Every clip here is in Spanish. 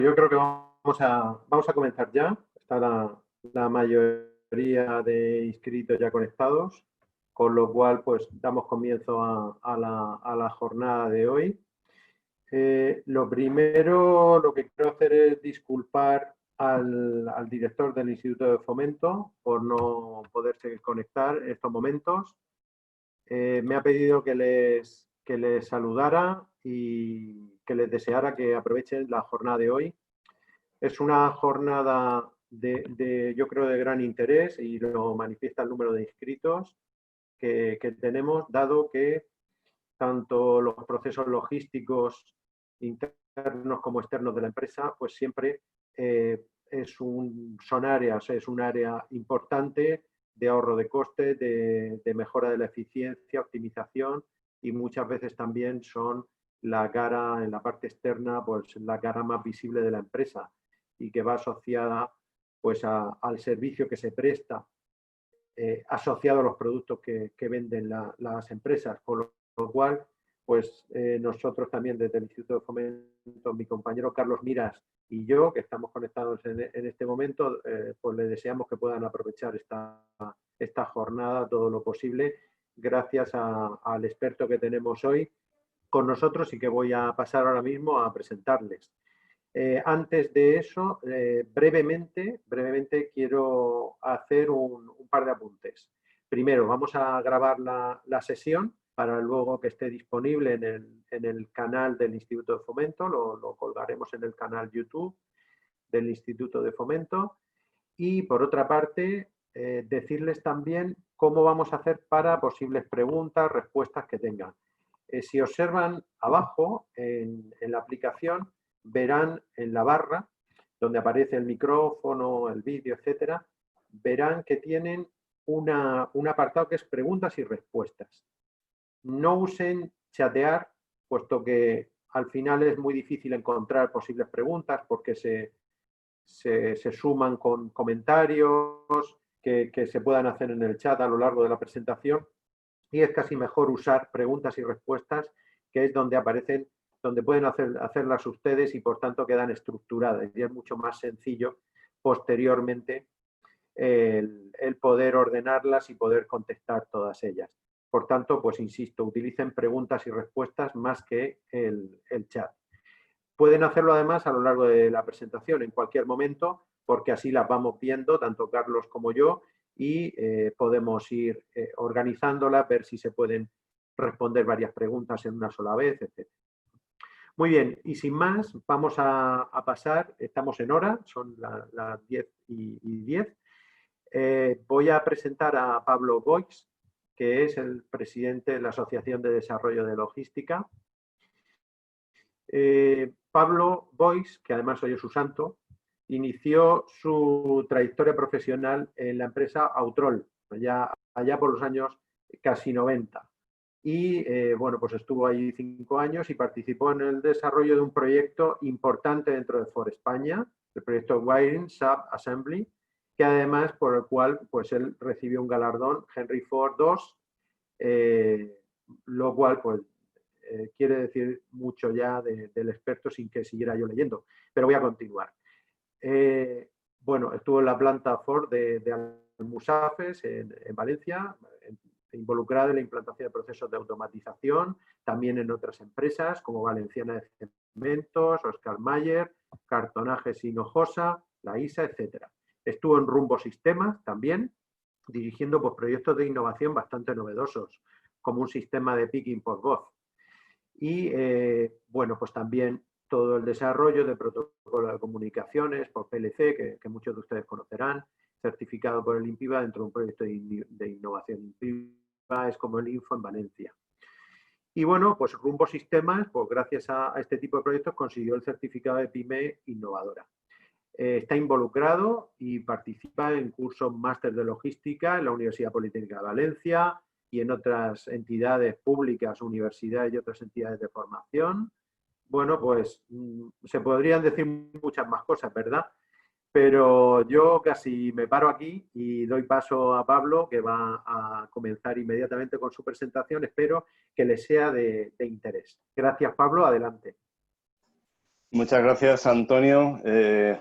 yo creo que vamos a comenzar ya. Está la mayoría de inscritos ya conectados, con lo cual pues damos comienzo a la jornada de hoy. Lo primero, lo que quiero hacer es disculpar al director del Instituto de Fomento por no poderse conectar en estos momentos. Me ha pedido que les saludara y que les deseara que aprovechen la jornada de hoy. Es una jornada yo creo, de gran interés y lo manifiesta el número de inscritos que tenemos, dado que tanto los procesos logísticos internos como externos de la empresa, pues siempre son áreas, es un área importante de ahorro de costes, de mejora de la eficiencia, optimización, y muchas veces también son la cara, en la parte externa, pues la cara más visible de la empresa y que va asociada pues al servicio que se presta, asociado a los productos que venden las empresas, por lo cual pues nosotros también desde el Instituto de Fomento, mi compañero Carlos Miras y yo, que estamos conectados en este momento, pues le deseamos que puedan aprovechar esta jornada todo lo posible, gracias al experto que tenemos hoy con nosotros y que voy a pasar ahora mismo a presentarles. Antes de eso, brevemente quiero hacer un par de apuntes. Primero, vamos a grabar la sesión para luego que esté disponible en el canal del Instituto de Fomento. Lo colgaremos en el canal YouTube del Instituto de Fomento. Y por otra parte, decirles también cómo vamos a hacer para posibles preguntas, respuestas que tengan. Si observan abajo en la aplicación, verán en la barra donde aparece el micrófono, el vídeo, etcétera, verán que tienen un apartado que es preguntas y respuestas. No usen chatear, puesto que al final es muy difícil encontrar posibles preguntas porque se suman con comentarios que se puedan hacer en el chat a lo largo de la presentación, y es casi mejor usar preguntas y respuestas, que es donde aparecen, donde pueden hacerlas ustedes y por tanto quedan estructuradas, y es mucho más sencillo posteriormente el poder ordenarlas y poder contestar todas ellas. Por tanto, pues insisto, utilicen preguntas y respuestas más que el chat. Pueden hacerlo además a lo largo de la presentación, en cualquier momento, porque así las vamos viendo, tanto Carlos como yo, y podemos ir organizándolas, ver si se pueden responder varias preguntas en una sola vez, etc. Muy bien, y sin más, vamos a pasar, estamos en hora, son las 10:10. Voy a presentar a Pablo Boix, que es el presidente de la Asociación de Desarrollo de Logística. Pablo Boix, que además hoy es su santo, inició su trayectoria profesional en la empresa Autrol, allá por los años casi 90. Y bueno, pues estuvo ahí 5 años y participó en el desarrollo de un proyecto importante dentro de Ford España, el proyecto Wiring Sub Assembly, que además por el cual pues él recibió un galardón Henry Ford II, lo cual pues quiere decir mucho ya del experto sin que siguiera yo leyendo, pero voy a continuar. Bueno, estuvo en la planta Ford de Almusafes, en Valencia, involucrada en la implantación de procesos de automatización, también en otras empresas como Valenciana de Cementos, Oscar Mayer, Cartonajes Hinojosa, La ISA, etc. Estuvo en Rumbo Sistemas también, dirigiendo pues, proyectos de innovación bastante novedosos, como un sistema de picking por voz. Y bueno, pues también todo el desarrollo de protocolo de comunicaciones por PLC, que muchos de ustedes conocerán, certificado por el INPIBA dentro de un proyecto de innovación. INPIBA es como el Info en Valencia. Y bueno, pues Rumbo Sistemas, pues gracias a este tipo de proyectos, consiguió el certificado de PYME Innovadora. Está involucrado y participa en cursos máster de logística en la Universidad Politécnica de Valencia y en otras entidades públicas, universidades y otras entidades de formación. Bueno, pues se podrían decir muchas más cosas, ¿verdad? Pero yo casi me paro aquí y doy paso a Pablo, que va a comenzar inmediatamente con su presentación. Espero que les sea de interés. Gracias, Pablo. Adelante. Muchas gracias, Antonio.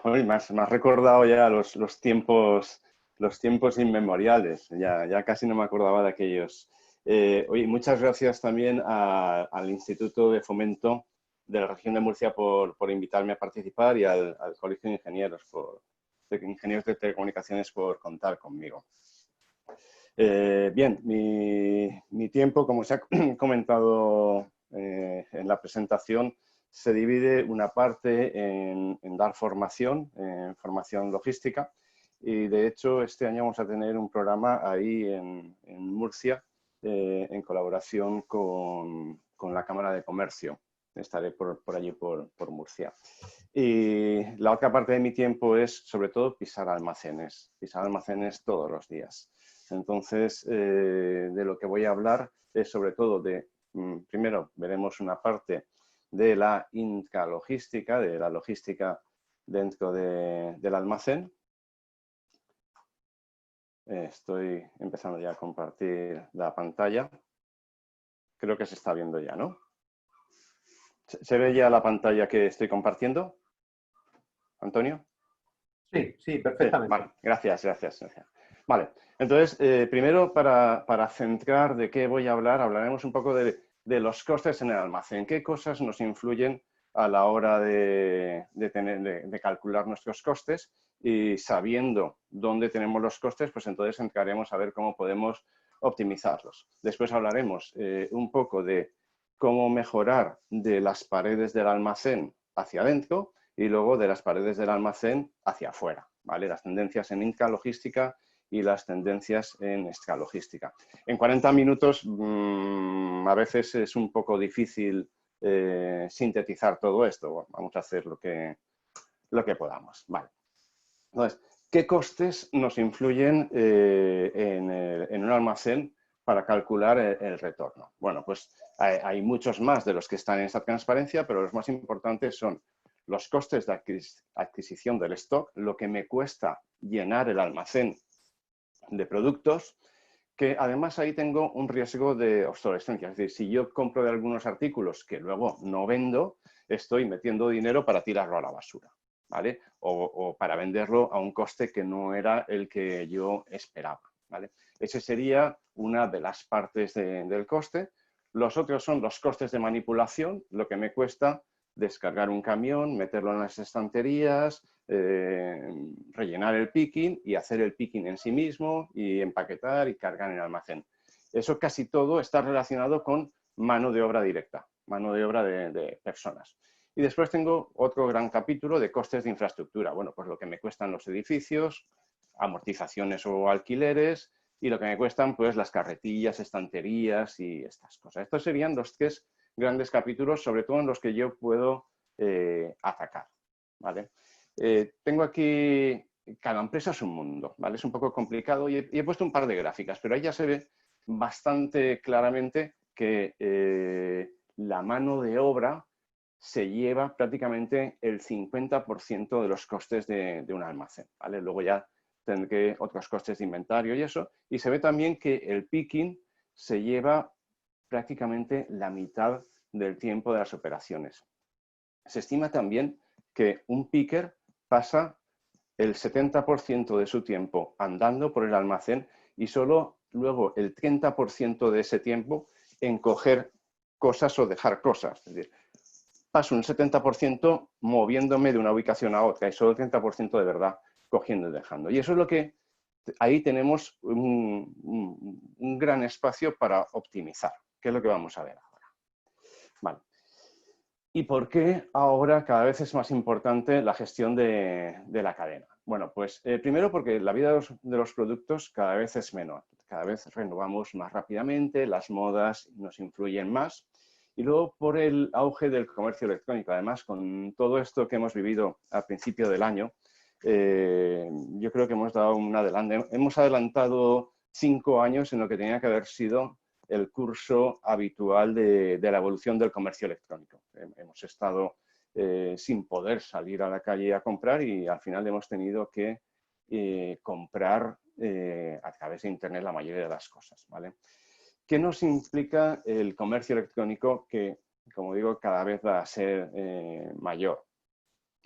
Uy, me has recordado ya los tiempos inmemoriales. Ya casi no me acordaba de aquellos. Oye, muchas gracias también al Instituto de Fomento de la Región de Murcia por invitarme a participar y al Colegio de Ingenieros, de Ingenieros de Telecomunicaciones por contar conmigo. Bien, mi tiempo, como se ha comentado en la presentación, se divide una parte en dar formación, en formación logística, y de hecho este año vamos a tener un programa ahí en Murcia en colaboración con la Cámara de Comercio. Estaré por allí, por Murcia. Y la otra parte de mi tiempo es sobre todo pisar almacenes todos los días. Entonces, de lo que voy a hablar es sobre todo primero veremos una parte de la intralogística, de la logística dentro del almacén. Estoy empezando ya a compartir la pantalla. Creo que se está viendo ya, ¿no? ¿Se ve ya la pantalla que estoy compartiendo? ¿Antonio? Sí, perfectamente. Sí, vale, gracias. Vale, entonces, primero para centrar de qué voy a hablar, hablaremos un poco de los costes en el almacén. ¿Qué cosas nos influyen a la hora de calcular nuestros costes? Y sabiendo dónde tenemos los costes, pues entonces entraremos a ver cómo podemos optimizarlos. Después hablaremos un poco de cómo mejorar de las paredes del almacén hacia adentro y luego de las paredes del almacén hacia afuera, ¿vale? Las tendencias en intralogística y las tendencias en extralogística. En 40 minutos a veces es un poco difícil sintetizar todo esto. Bueno, vamos a hacer lo que podamos, ¿vale? Entonces, ¿qué costes nos influyen en un almacén para calcular el retorno? Bueno, pues hay muchos más de los que están en esta transparencia, pero los más importantes son los costes de adquisición del stock, lo que me cuesta llenar el almacén de productos, que además ahí tengo un riesgo de obsolescencia. Es decir, si yo compro de algunos artículos que luego no vendo, estoy metiendo dinero para tirarlo a la basura, ¿vale? O para venderlo a un coste que no era el que yo esperaba, ¿vale? Ese sería una de las partes del coste. Los otros son los costes de manipulación, lo que me cuesta descargar un camión, meterlo en las estanterías, rellenar el picking y hacer el picking en sí mismo y empaquetar y cargar en el almacén. Eso casi todo está relacionado con mano de obra directa, mano de obra de personas. Y después tengo otro gran capítulo de costes de infraestructura. Bueno, pues lo que me cuestan los edificios, amortizaciones o alquileres y lo que me cuestan pues las carretillas, estanterías y estas cosas. Estos serían los tres grandes capítulos, sobre todo en los que yo puedo atacar, ¿vale? Tengo aquí, cada empresa es un mundo, ¿vale? Es un poco complicado y he puesto un par de gráficas, pero ahí ya se ve bastante claramente que la mano de obra se lleva prácticamente el 50% de los costes de un almacén, ¿vale? Luego ya tendré otros costes de inventario y eso. Y se ve también que el picking se lleva prácticamente la mitad del tiempo de las operaciones. Se estima también que un picker pasa el 70% de su tiempo andando por el almacén y solo luego el 30% de ese tiempo en coger cosas o dejar cosas. Es decir, paso un 70% moviéndome de una ubicación a otra y solo el 30% de verdad cogiendo y dejando. Y eso es lo que ahí tenemos un gran espacio para optimizar, que es lo que vamos a ver ahora. Vale. ¿Y por qué ahora cada vez es más importante la gestión de la cadena? Bueno, pues primero porque la vida de los productos cada vez es menor, cada vez renovamos más rápidamente, las modas nos influyen más y luego por el auge del comercio electrónico. Además, con todo esto que hemos vivido al principio del año, yo creo que hemos dado un adelante. Hemos adelantado 5 años en lo que tenía que haber sido el curso habitual de la evolución del comercio electrónico. Hemos estado sin poder salir a la calle a comprar y al final hemos tenido que comprar a través de Internet la mayoría de las cosas, ¿vale? ¿Qué nos implica el comercio electrónico que, como digo, cada vez va a ser mayor?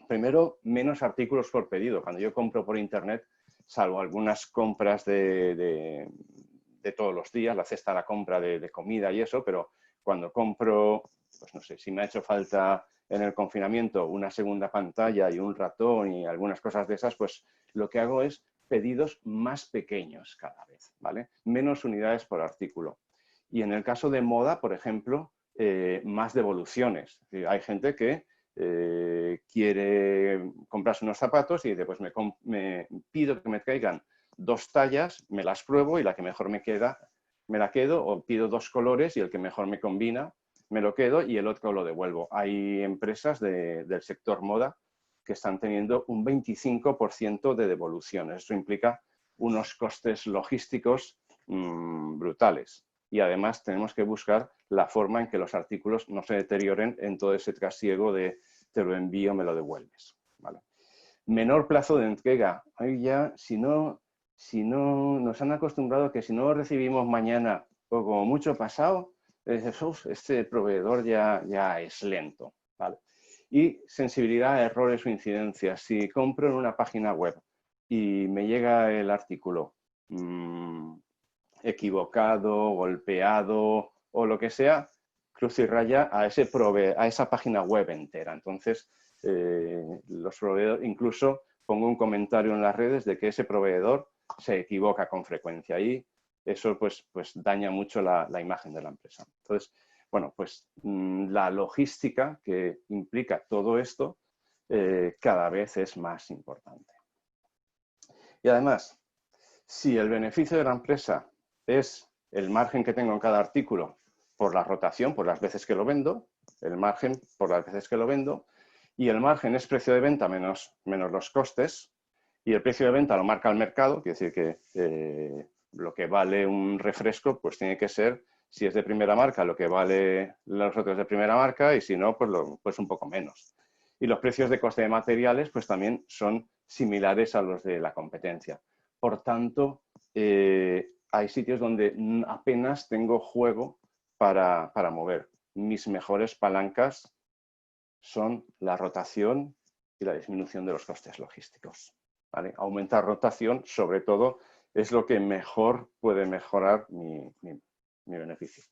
Primero, menos artículos por pedido. Cuando yo compro por internet, salvo algunas compras de todos los días, la cesta de la compra de comida y eso, pero cuando compro, pues no sé, si me ha hecho falta en el confinamiento una segunda pantalla y un ratón y algunas cosas de esas, pues lo que hago es pedidos más pequeños cada vez, ¿vale? Menos unidades por artículo. Y en el caso de moda, por ejemplo, más devoluciones. Hay gente que quiere comprarse unos zapatos y dice, pues me pido que me traigan 2 tallas, me las pruebo y la que mejor me queda, me la quedo, o pido 2 colores y el que mejor me combina, me lo quedo y el otro lo devuelvo. Hay empresas del sector moda que están teniendo un 25% de devoluciones. Esto implica unos costes logísticos brutales. Y además tenemos que buscar la forma en que los artículos no se deterioren en todo ese trasiego de te lo envío, me lo devuelves. ¿Vale? Menor plazo de entrega. Ahí ya, si no nos han acostumbrado a que si no lo recibimos mañana o como mucho pasado, este proveedor ya es lento. ¿Vale? Y sensibilidad a errores o incidencias. Si compro en una página web y me llega el artículo equivocado, golpeado o lo que sea, cruz y raya a esa página web entera. Entonces, los proveedores, incluso pongo un comentario en las redes de que ese proveedor se equivoca con frecuencia y eso pues daña mucho la imagen de la empresa. Entonces, bueno, pues la logística que implica todo esto cada vez es más importante. Y además, si el beneficio de la empresa es el margen que tengo en cada artículo por la rotación, por las veces que lo vendo, el margen por las veces que lo vendo, y el margen es precio de venta menos los costes, y el precio de venta lo marca el mercado, quiere decir que lo que vale un refresco pues tiene que ser, si es de primera marca, lo que vale los otros de primera marca, y si no, pues un poco menos. Y los precios de coste de materiales pues también son similares a los de la competencia. Por tanto, hay sitios donde apenas tengo juego para mover. Mis mejores palancas son la rotación y la disminución de los costes logísticos. ¿Vale? Aumentar rotación, sobre todo, es lo que mejor puede mejorar mi beneficio.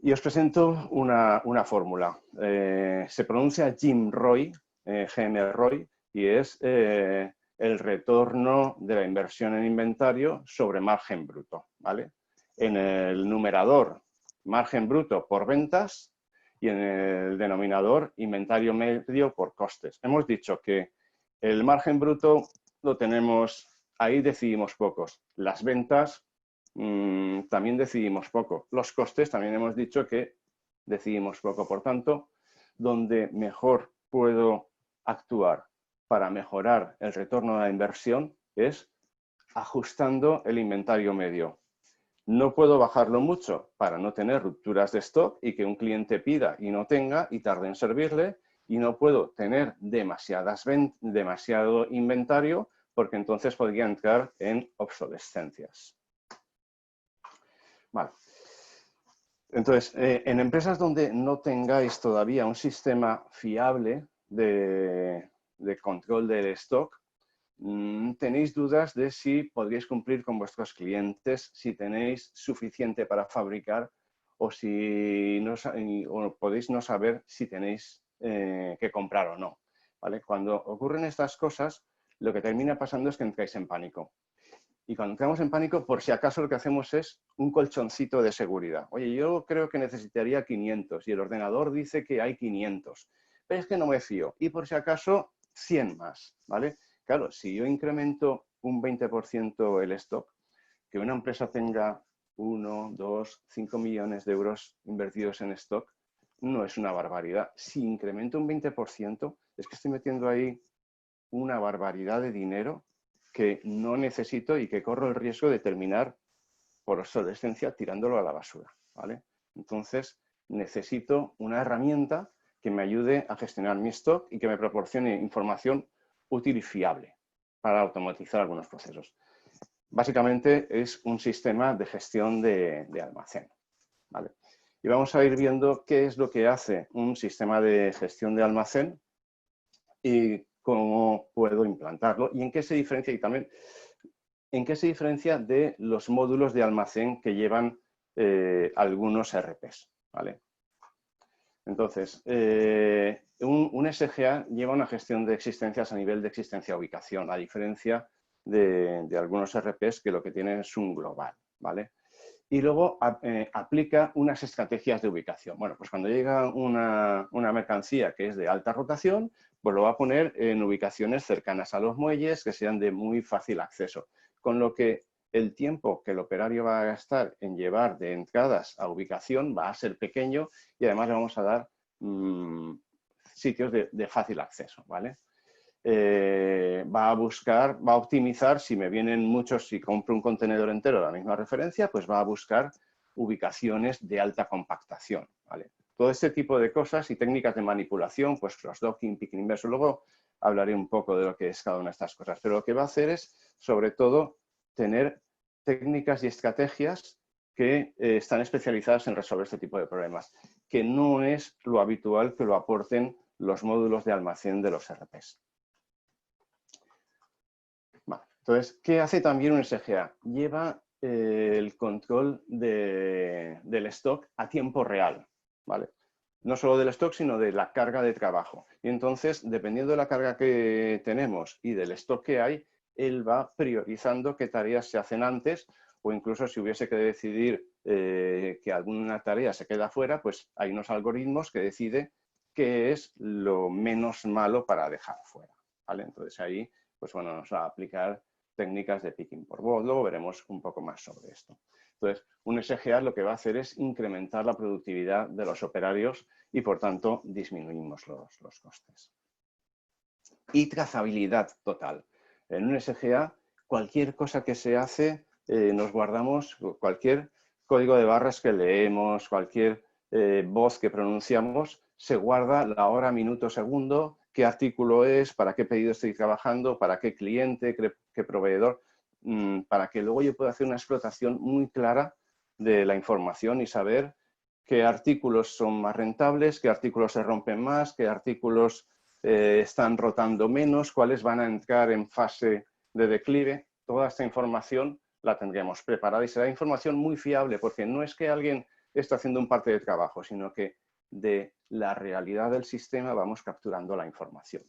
Y os presento una fórmula. Se pronuncia GMROI, GMROI, y es el retorno de la inversión en inventario sobre margen bruto. ¿Vale? En el numerador, margen bruto por ventas, y en el denominador, inventario medio por costes. Hemos dicho que el margen bruto lo tenemos, ahí decidimos pocos. Las ventas también decidimos poco. Los costes también hemos dicho que decidimos poco. Por tanto, donde mejor puedo actuar para mejorar el retorno de la inversión es ajustando el inventario medio. No puedo bajarlo mucho para no tener rupturas de stock y que un cliente pida y no tenga y tarde en servirle, y no puedo tener demasiado inventario porque entonces podría entrar en obsolescencias. Vale. Entonces, en empresas donde no tengáis todavía un sistema fiable de control del stock, tenéis dudas de si podríais cumplir con vuestros clientes, si tenéis suficiente para fabricar o si o podéis no saber si tenéis que comprar o no. ¿Vale? Cuando ocurren estas cosas, lo que termina pasando es que entráis en pánico. Y cuando entramos en pánico, por si acaso lo que hacemos es un colchoncito de seguridad. Oye, yo creo que necesitaría 500 y el ordenador dice que hay 500, pero es que no me fío. Y por si acaso, 100 más, ¿vale? Claro, si yo incremento un 20% el stock, que una empresa tenga 1, 2, 5 millones de euros invertidos en stock, no es una barbaridad. Si incremento un 20%, es que estoy metiendo ahí una barbaridad de dinero que no necesito y que corro el riesgo de terminar por obsolescencia tirándolo a la basura, ¿vale? Entonces, necesito una herramienta que me ayude a gestionar mi stock y que me proporcione información útil y fiable para automatizar algunos procesos. Básicamente es un sistema de gestión de almacén, ¿vale? Y vamos a ir viendo qué es lo que hace un sistema de gestión de almacén y cómo puedo implantarlo y en qué se diferencia, y también en qué se diferencia de los módulos de almacén que llevan algunos ERPs, ¿vale? Entonces, un SGA lleva una gestión de existencias a nivel de existencia-ubicación, a diferencia de algunos ERPs que lo que tienen es un global, ¿vale? Y luego aplica unas estrategias de ubicación. Bueno, pues cuando llega una mercancía que es de alta rotación, pues lo va a poner en ubicaciones cercanas a los muelles que sean de muy fácil acceso. Con lo que el tiempo que el operario va a gastar en llevar de entradas a ubicación va a ser pequeño y además le vamos a dar sitios de fácil acceso, ¿vale? Va a optimizar, si me vienen muchos, si compro un contenedor entero de la misma referencia, pues va a buscar ubicaciones de alta compactación, ¿vale? Todo este tipo de cosas y técnicas de manipulación, pues cross-docking, picking inverso, luego hablaré un poco de lo que es cada una de estas cosas, pero lo que va a hacer es, sobre todo, tener técnicas y estrategias que están especializadas en resolver este tipo de problemas, que no es lo habitual que lo aporten los módulos de almacén de los ERPs. Vale. Entonces, ¿qué hace también un SGA? Lleva el control del stock a tiempo real, ¿vale? No solo del stock, sino de la carga de trabajo. Y entonces, dependiendo de la carga que tenemos y del stock que hay, él va priorizando qué tareas se hacen antes o incluso si hubiese que decidir que alguna tarea se queda fuera, pues hay unos algoritmos que decide qué es lo menos malo para dejar fuera, ¿vale? Entonces ahí, pues bueno, nos va a aplicar técnicas de picking por voz. Luego veremos un poco más sobre esto. Entonces, un SGA lo que va a hacer es incrementar la productividad de los operarios y, por tanto, disminuimos los costes. Y trazabilidad total. En un SGA, cualquier cosa que se hace, nos guardamos cualquier código de barras que leemos, cualquier voz que pronunciamos, se guarda la hora, minuto, segundo, qué artículo es, para qué pedido estoy trabajando, para qué cliente, qué proveedor, para que luego yo pueda hacer una explotación muy clara de la información y saber qué artículos son más rentables, qué artículos se rompen más, qué artículos están rotando menos, cuáles van a entrar en fase de declive. Toda esta información la tendremos preparada y será información muy fiable porque no es que alguien esté haciendo un parte de trabajo, sino que de la realidad del sistema vamos capturando la información.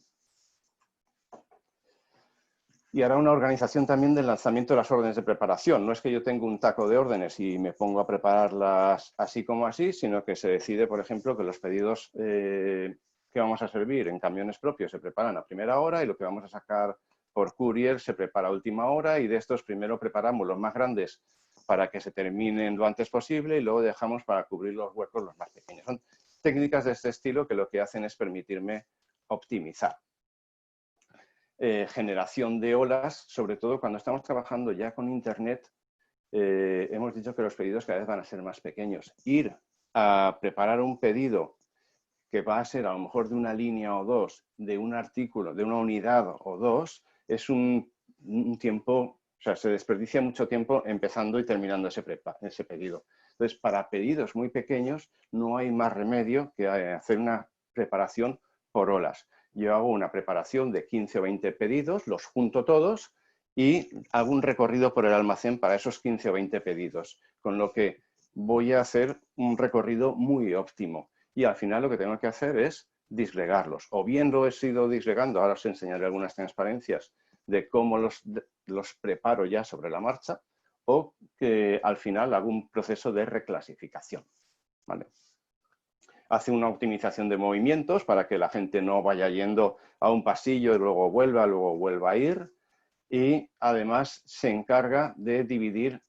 Y ahora una organización también del lanzamiento de las órdenes de preparación. No es que yo tenga un taco de órdenes y me pongo a prepararlas así como así, sino que se decide, por ejemplo, que los pedidos que vamos a servir en camiones propios se preparan a primera hora y lo que vamos a sacar por courier se prepara a última hora y de estos primero preparamos los más grandes para que se terminen lo antes posible y luego dejamos para cubrir los huecos los más pequeños. Son técnicas de este estilo que lo que hacen es permitirme optimizar. Generación de olas, sobre todo cuando estamos trabajando ya con Internet, hemos dicho que los pedidos cada vez van a ser más pequeños. Ir a preparar un pedido que va a ser a lo mejor de una línea o dos, de un artículo, de una unidad o dos, es un tiempo, o sea, se desperdicia mucho tiempo empezando y terminando ese pedido. Entonces, para pedidos muy pequeños no hay más remedio que hacer una preparación por olas. Yo hago una preparación de 15 o 20 pedidos, los junto todos y hago un recorrido por el almacén para esos 15 o 20 pedidos, con lo que voy a hacer un recorrido muy óptimo. Y al final lo que tengo que hacer es disgregarlos. O bien lo he ido disgregando, ahora os enseñaré algunas transparencias de cómo los preparo ya sobre la marcha, o que al final hago un proceso de reclasificación, ¿vale? Hace una optimización de movimientos para que la gente no vaya yendo a un pasillo y luego vuelva a ir. Y además se encarga de dividir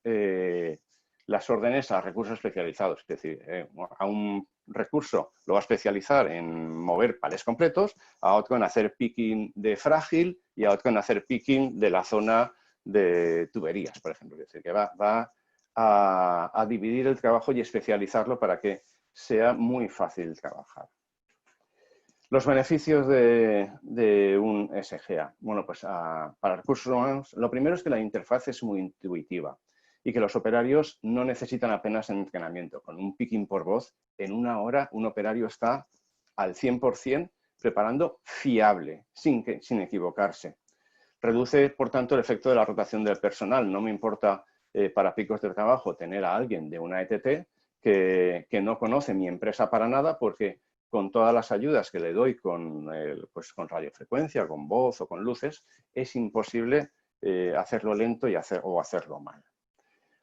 las órdenes a recursos especializados. Es decir, a un recurso lo va a especializar en mover palés completos, a otro en hacer picking de frágil y a otro en hacer picking de la zona de tuberías, por ejemplo. Es decir, que va a dividir el trabajo y especializarlo para que sea muy fácil trabajar. Los beneficios de un SGA. Bueno, pues para recursos humanos, lo primero es que la interfaz es muy intuitiva y que los operarios no necesitan apenas entrenamiento. Con un picking por voz, en una hora un operario está al 100%, preparando fiable, sin equivocarse. Reduce, por tanto, el efecto de la rotación del personal. No me importa para picos de trabajo tener a alguien de una ETT que no conoce mi empresa para nada, porque con todas las ayudas que le doy pues con radiofrecuencia, con voz o con luces, es imposible hacerlo lento o hacerlo mal.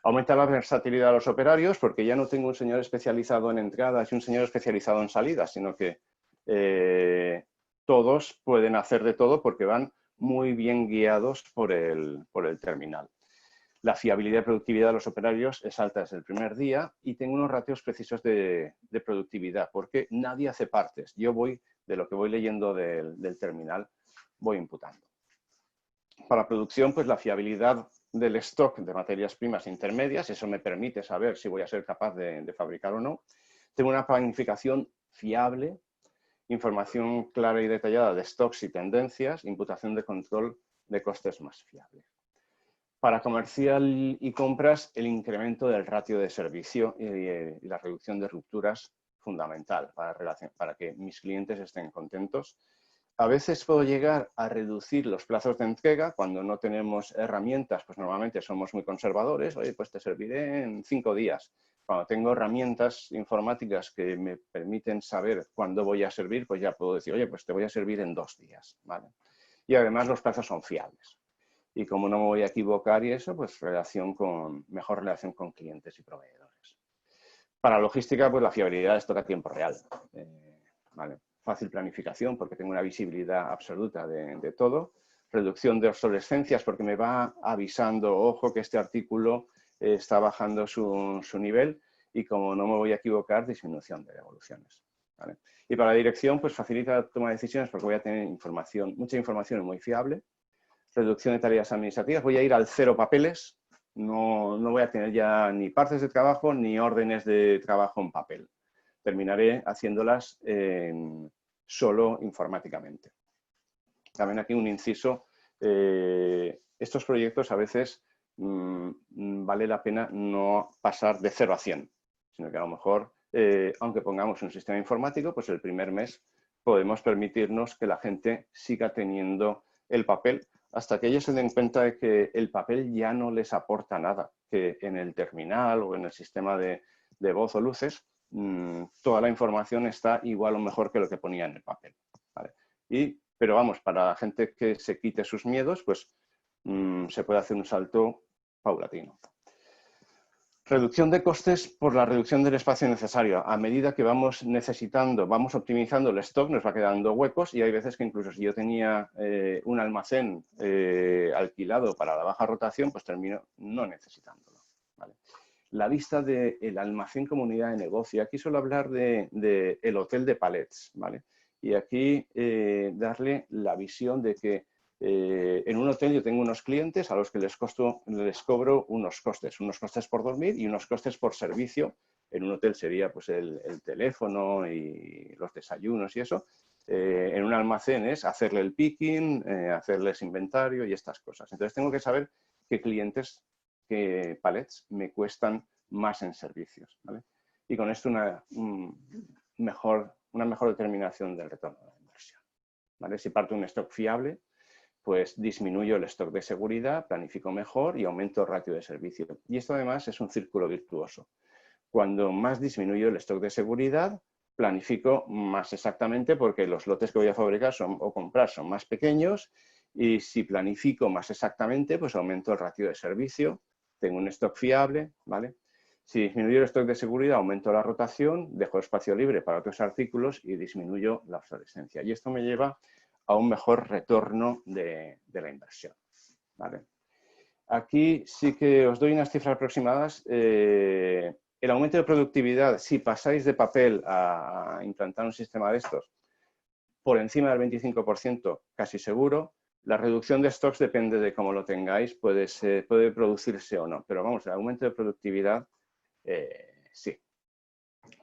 Aumenta la versatilidad de los operarios porque ya no tengo un señor especializado en entradas y un señor especializado en salidas, sino que todos pueden hacer de todo porque van muy bien guiados por el terminal. La fiabilidad y productividad de los operarios es alta desde el primer día y tengo unos ratios precisos de productividad porque nadie hace partes. Yo voy, de lo que voy leyendo del terminal, voy imputando. Para la producción, pues la fiabilidad del stock de materias primas intermedias, eso me permite saber si voy a ser capaz de fabricar o no. Tengo una planificación fiable, información clara y detallada de stocks y tendencias, imputación de control de costes más fiable. Para comercial y compras, el incremento del ratio de servicio y la reducción de rupturas fundamental para que mis clientes estén contentos. A veces puedo llegar a reducir los plazos de entrega cuando no tenemos herramientas, pues normalmente somos muy conservadores, oye, pues te serviré en 5 días. Cuando tengo herramientas informáticas que me permiten saber cuándo voy a servir, pues ya puedo decir, oye, pues te voy a servir en 2 días, ¿vale? Y además los plazos son fiables. Y como no me voy a equivocar y eso, pues mejor relación con clientes y proveedores. Para logística, pues la fiabilidad es toca a tiempo real. ¿Vale? Fácil planificación porque tengo una visibilidad absoluta de todo. Reducción de obsolescencias porque me va avisando, ojo, que este artículo está bajando su nivel y como no me voy a equivocar, disminución de devoluciones. ¿Vale? Y para la dirección, pues facilita la toma de decisiones porque voy a tener mucha información muy fiable. Reducción de tareas administrativas, voy a ir al 0 papeles, no voy a tener ya ni partes de trabajo ni órdenes de trabajo en papel. Terminaré haciéndolas solo informáticamente. También aquí un inciso, estos proyectos a veces vale la pena no pasar de 0 a 100, sino que a lo mejor, aunque pongamos un sistema informático, pues el primer mes podemos permitirnos que la gente siga teniendo el papel hasta que ellos se den cuenta de que el papel ya no les aporta nada, que en el terminal o en el sistema de voz o luces toda la información está igual o mejor que lo que ponía en el papel. ¿Vale? Pero vamos, para la gente que se quite sus miedos, pues se puede hacer un salto paulatino. Reducción de costes por la reducción del espacio necesario. A medida que vamos vamos optimizando el stock, nos va quedando huecos y hay veces que incluso si yo tenía un almacén alquilado para la baja rotación, pues termino no necesitándolo. ¿Vale? La vista del almacén como unidad de negocio. Aquí suelo hablar del hotel de palets, ¿vale? Y aquí darle la visión de que en un hotel yo tengo unos clientes a los que les cobro unos costes por dormir y unos costes por servicio. En un hotel sería pues el teléfono y los desayunos y eso. En un almacén es hacerle el picking, hacerles inventario y estas cosas. Entonces tengo que saber qué clientes, qué palets me cuestan más en servicios, ¿vale? Y con esto una mejor determinación del retorno de la inversión, ¿vale? Si parto de un stock fiable, pues disminuyo el stock de seguridad, planifico mejor y aumento el ratio de servicio. Y esto además es un círculo virtuoso. Cuando más disminuyo el stock de seguridad, planifico más exactamente porque los lotes que voy a fabricar o comprar son más pequeños y si planifico más exactamente, pues aumento el ratio de servicio, tengo un stock fiable, ¿vale? Si disminuyo el stock de seguridad, aumento la rotación, dejo espacio libre para otros artículos y disminuyo la obsolescencia. Y esto me lleva a un mejor retorno de la inversión, ¿vale? Aquí sí que os doy unas cifras aproximadas. El aumento de productividad, si pasáis de papel a implantar un sistema de estos, por encima del 25%, casi seguro. La reducción de stocks depende de cómo lo tengáis, puede producirse o no, pero vamos, el aumento de productividad, sí.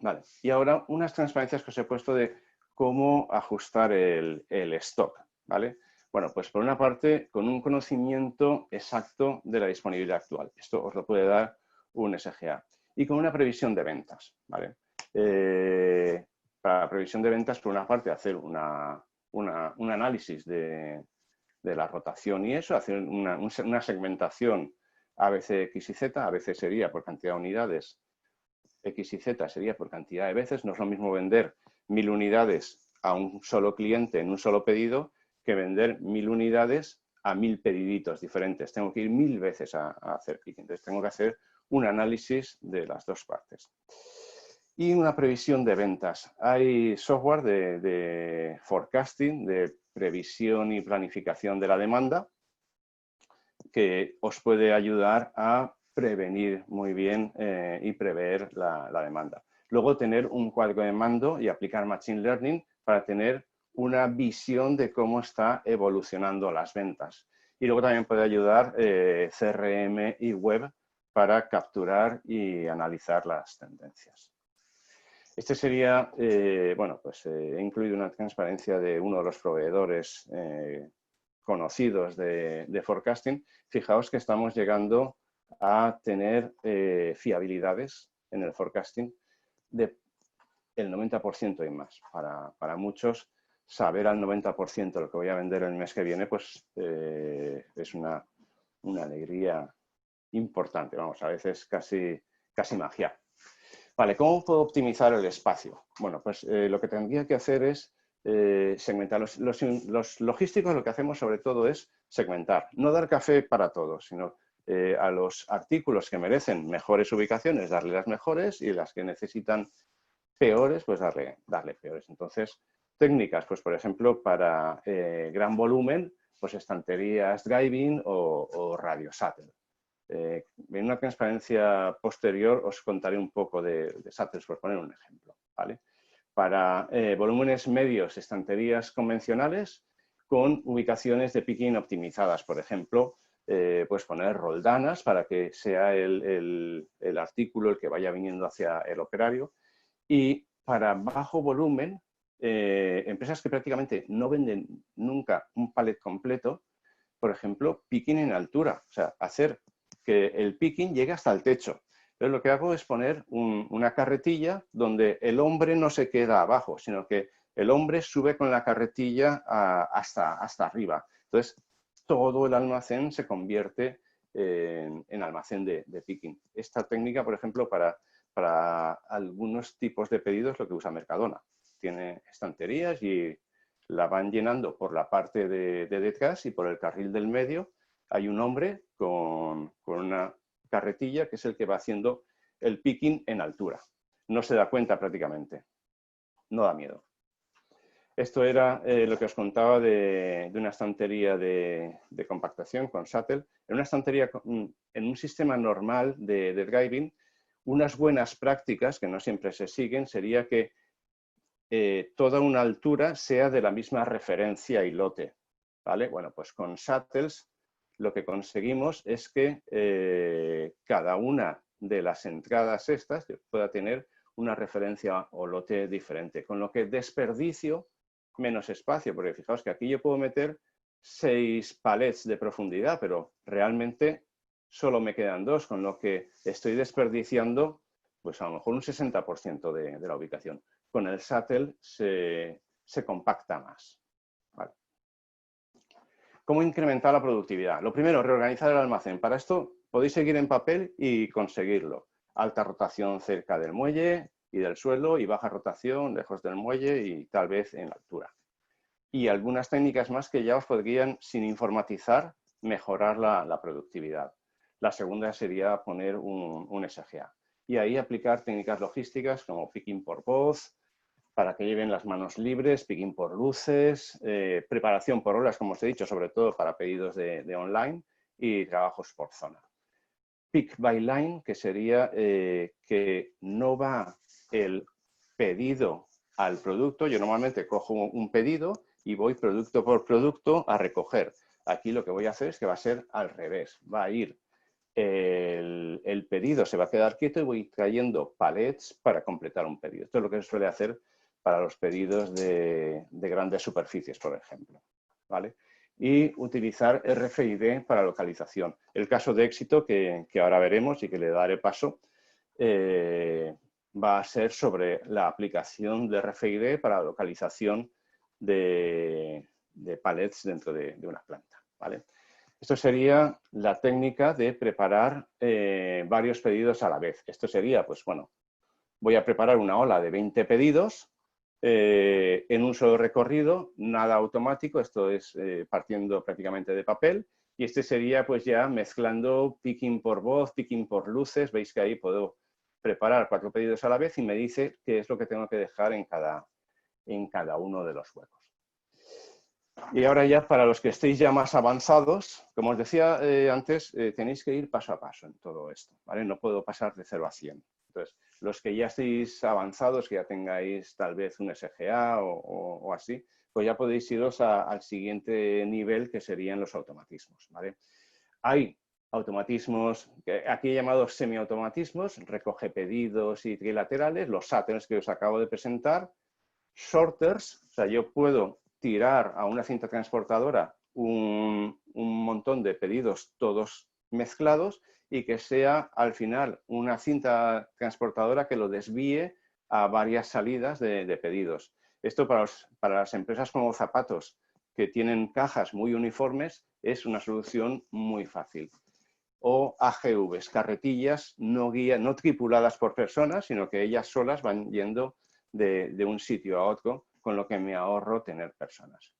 Vale. Y ahora unas transparencias que os he puesto de cómo ajustar el stock, ¿vale? Bueno, pues por una parte, con un conocimiento exacto de la disponibilidad actual. Esto os lo puede dar un SGA. Y con una previsión de ventas, ¿vale? Para la previsión de ventas, por una parte, hacer una un análisis de la rotación y eso, hacer una segmentación ABC, X y Z. ABC sería por cantidad de unidades, X y Z sería por cantidad de veces. No es lo mismo vender 1000 unidades a un solo cliente en un solo pedido que vender 1000 unidades a 1000 pediditos diferentes. Tengo que ir 1000 veces a hacer picking. Entonces tengo que hacer un análisis de las dos partes. Y una previsión de ventas. Hay software de forecasting, de previsión y planificación de la demanda, que os puede ayudar a prevenir muy bien y prever la demanda. Luego tener un cuadro de mando y aplicar Machine Learning para tener una visión de cómo está evolucionando las ventas. Y luego también puede ayudar CRM y web para capturar y analizar las tendencias. Este sería, bueno, pues he incluido una transparencia de uno de los proveedores conocidos de forecasting. Fijaos que estamos llegando a tener fiabilidades en el forecasting del 90% y más. Para muchos, saber al 90% lo que voy a vender el mes que viene, pues es una alegría importante. Vamos, a veces casi magia. Vale, ¿cómo puedo optimizar el espacio? Bueno, pues lo que tendría que hacer es segmentar. Los logísticos lo que hacemos sobre todo es segmentar. No dar café para todos, sino a los artículos que merecen mejores ubicaciones, darle las mejores, y las que necesitan peores, pues darle peores. Entonces, técnicas, pues por ejemplo, para gran volumen, pues estanterías driving o radio shuttle. En una transparencia posterior os contaré un poco de shuttles, por poner un ejemplo, ¿vale? Para volúmenes medios, estanterías convencionales con ubicaciones de picking optimizadas. Por ejemplo, pues poner roldanas para que sea el artículo el que vaya viniendo hacia el operario. Y para bajo volumen, empresas que prácticamente no venden nunca un pallet completo, por ejemplo, picking en altura. O sea, hacer que el picking llegue hasta el techo. Entonces, lo que hago es poner una carretilla donde el hombre no se queda abajo, sino que el hombre sube con la carretilla hasta arriba. Entonces, todo el almacén se convierte en almacén de picking. Esta técnica, por ejemplo, para algunos tipos de pedidos, lo que usa Mercadona. Tiene estanterías y la van llenando por la parte de detrás, y por el carril del medio hay un hombre con una carretilla que es el que va haciendo el picking en altura. No se da cuenta prácticamente. No da miedo. Esto era lo que os contaba de una estantería de compactación con shuttle. En una estantería, en un sistema normal de driving, unas buenas prácticas que no siempre se siguen sería que toda una altura sea de la misma referencia y lote, ¿vale? Bueno, pues con shuttles lo que conseguimos es que cada una de las entradas estas pueda tener una referencia o lote diferente, con lo que desperdicio menos espacio, porque fijaos que aquí yo puedo meter 6 palets de profundidad, pero realmente solo me quedan 2, con lo que estoy desperdiciando pues a lo mejor un 60% de la ubicación. Con el shuttle se compacta más. ¿Vale? ¿Cómo incrementar la productividad? Lo primero, reorganizar el almacén. Para esto podéis seguir en papel y conseguirlo. Alta rotación cerca del muelle y del suelo, y baja rotación lejos del muelle y tal vez en la altura. Y algunas técnicas más que ya os podrían, sin informatizar, mejorar la productividad. La segunda sería poner un SGA. Y ahí aplicar técnicas logísticas como picking por voz, para que lleven las manos libres, picking por luces, preparación por horas, como os he dicho, sobre todo para pedidos de online, y trabajos por zona. Pick by line, que sería que no va el pedido al producto. Yo normalmente cojo un pedido y voy producto por producto a recoger. Aquí lo que voy a hacer es que va a ser al revés. Va a ir el pedido, se va a quedar quieto, y voy trayendo palets para completar un pedido. Esto es lo que se suele hacer para los pedidos de grandes superficies, por ejemplo, ¿vale? Y utilizar RFID para localización. El caso de éxito que ahora veremos y que le daré paso va a ser sobre la aplicación de RFID para la localización de pallets dentro de una planta, ¿vale? Esto sería la técnica de preparar varios pedidos a la vez. Esto sería, pues bueno, voy a preparar una ola de 20 pedidos en un solo recorrido, nada automático, esto es partiendo prácticamente de papel, y este sería pues ya mezclando picking por voz, picking por luces. Veis que ahí puedo preparar 4 pedidos a la vez y me dice qué es lo que tengo que dejar en cada uno de los huecos. Y ahora ya para los que estéis ya más avanzados, como os decía antes, tenéis que ir paso a paso en todo esto, ¿vale? No puedo pasar de 0 a 100. Entonces, los que ya estéis avanzados, que ya tengáis tal vez un SGA o así, pues ya podéis iros al siguiente nivel, que serían los automatismos, ¿vale? Hay automatismos, aquí llamados semiautomatismos, recoge pedidos y trilaterales, los satens que os acabo de presentar, sorters, o sea, yo puedo tirar a una cinta transportadora un montón de pedidos todos mezclados y que sea al final una cinta transportadora que lo desvíe a varias salidas de pedidos. Esto para las empresas como Zapatos, que tienen cajas muy uniformes, es una solución muy fácil. O AGVs, carretillas no tripuladas por personas, sino que ellas solas van yendo de un sitio a otro, con lo que me ahorro tener personas.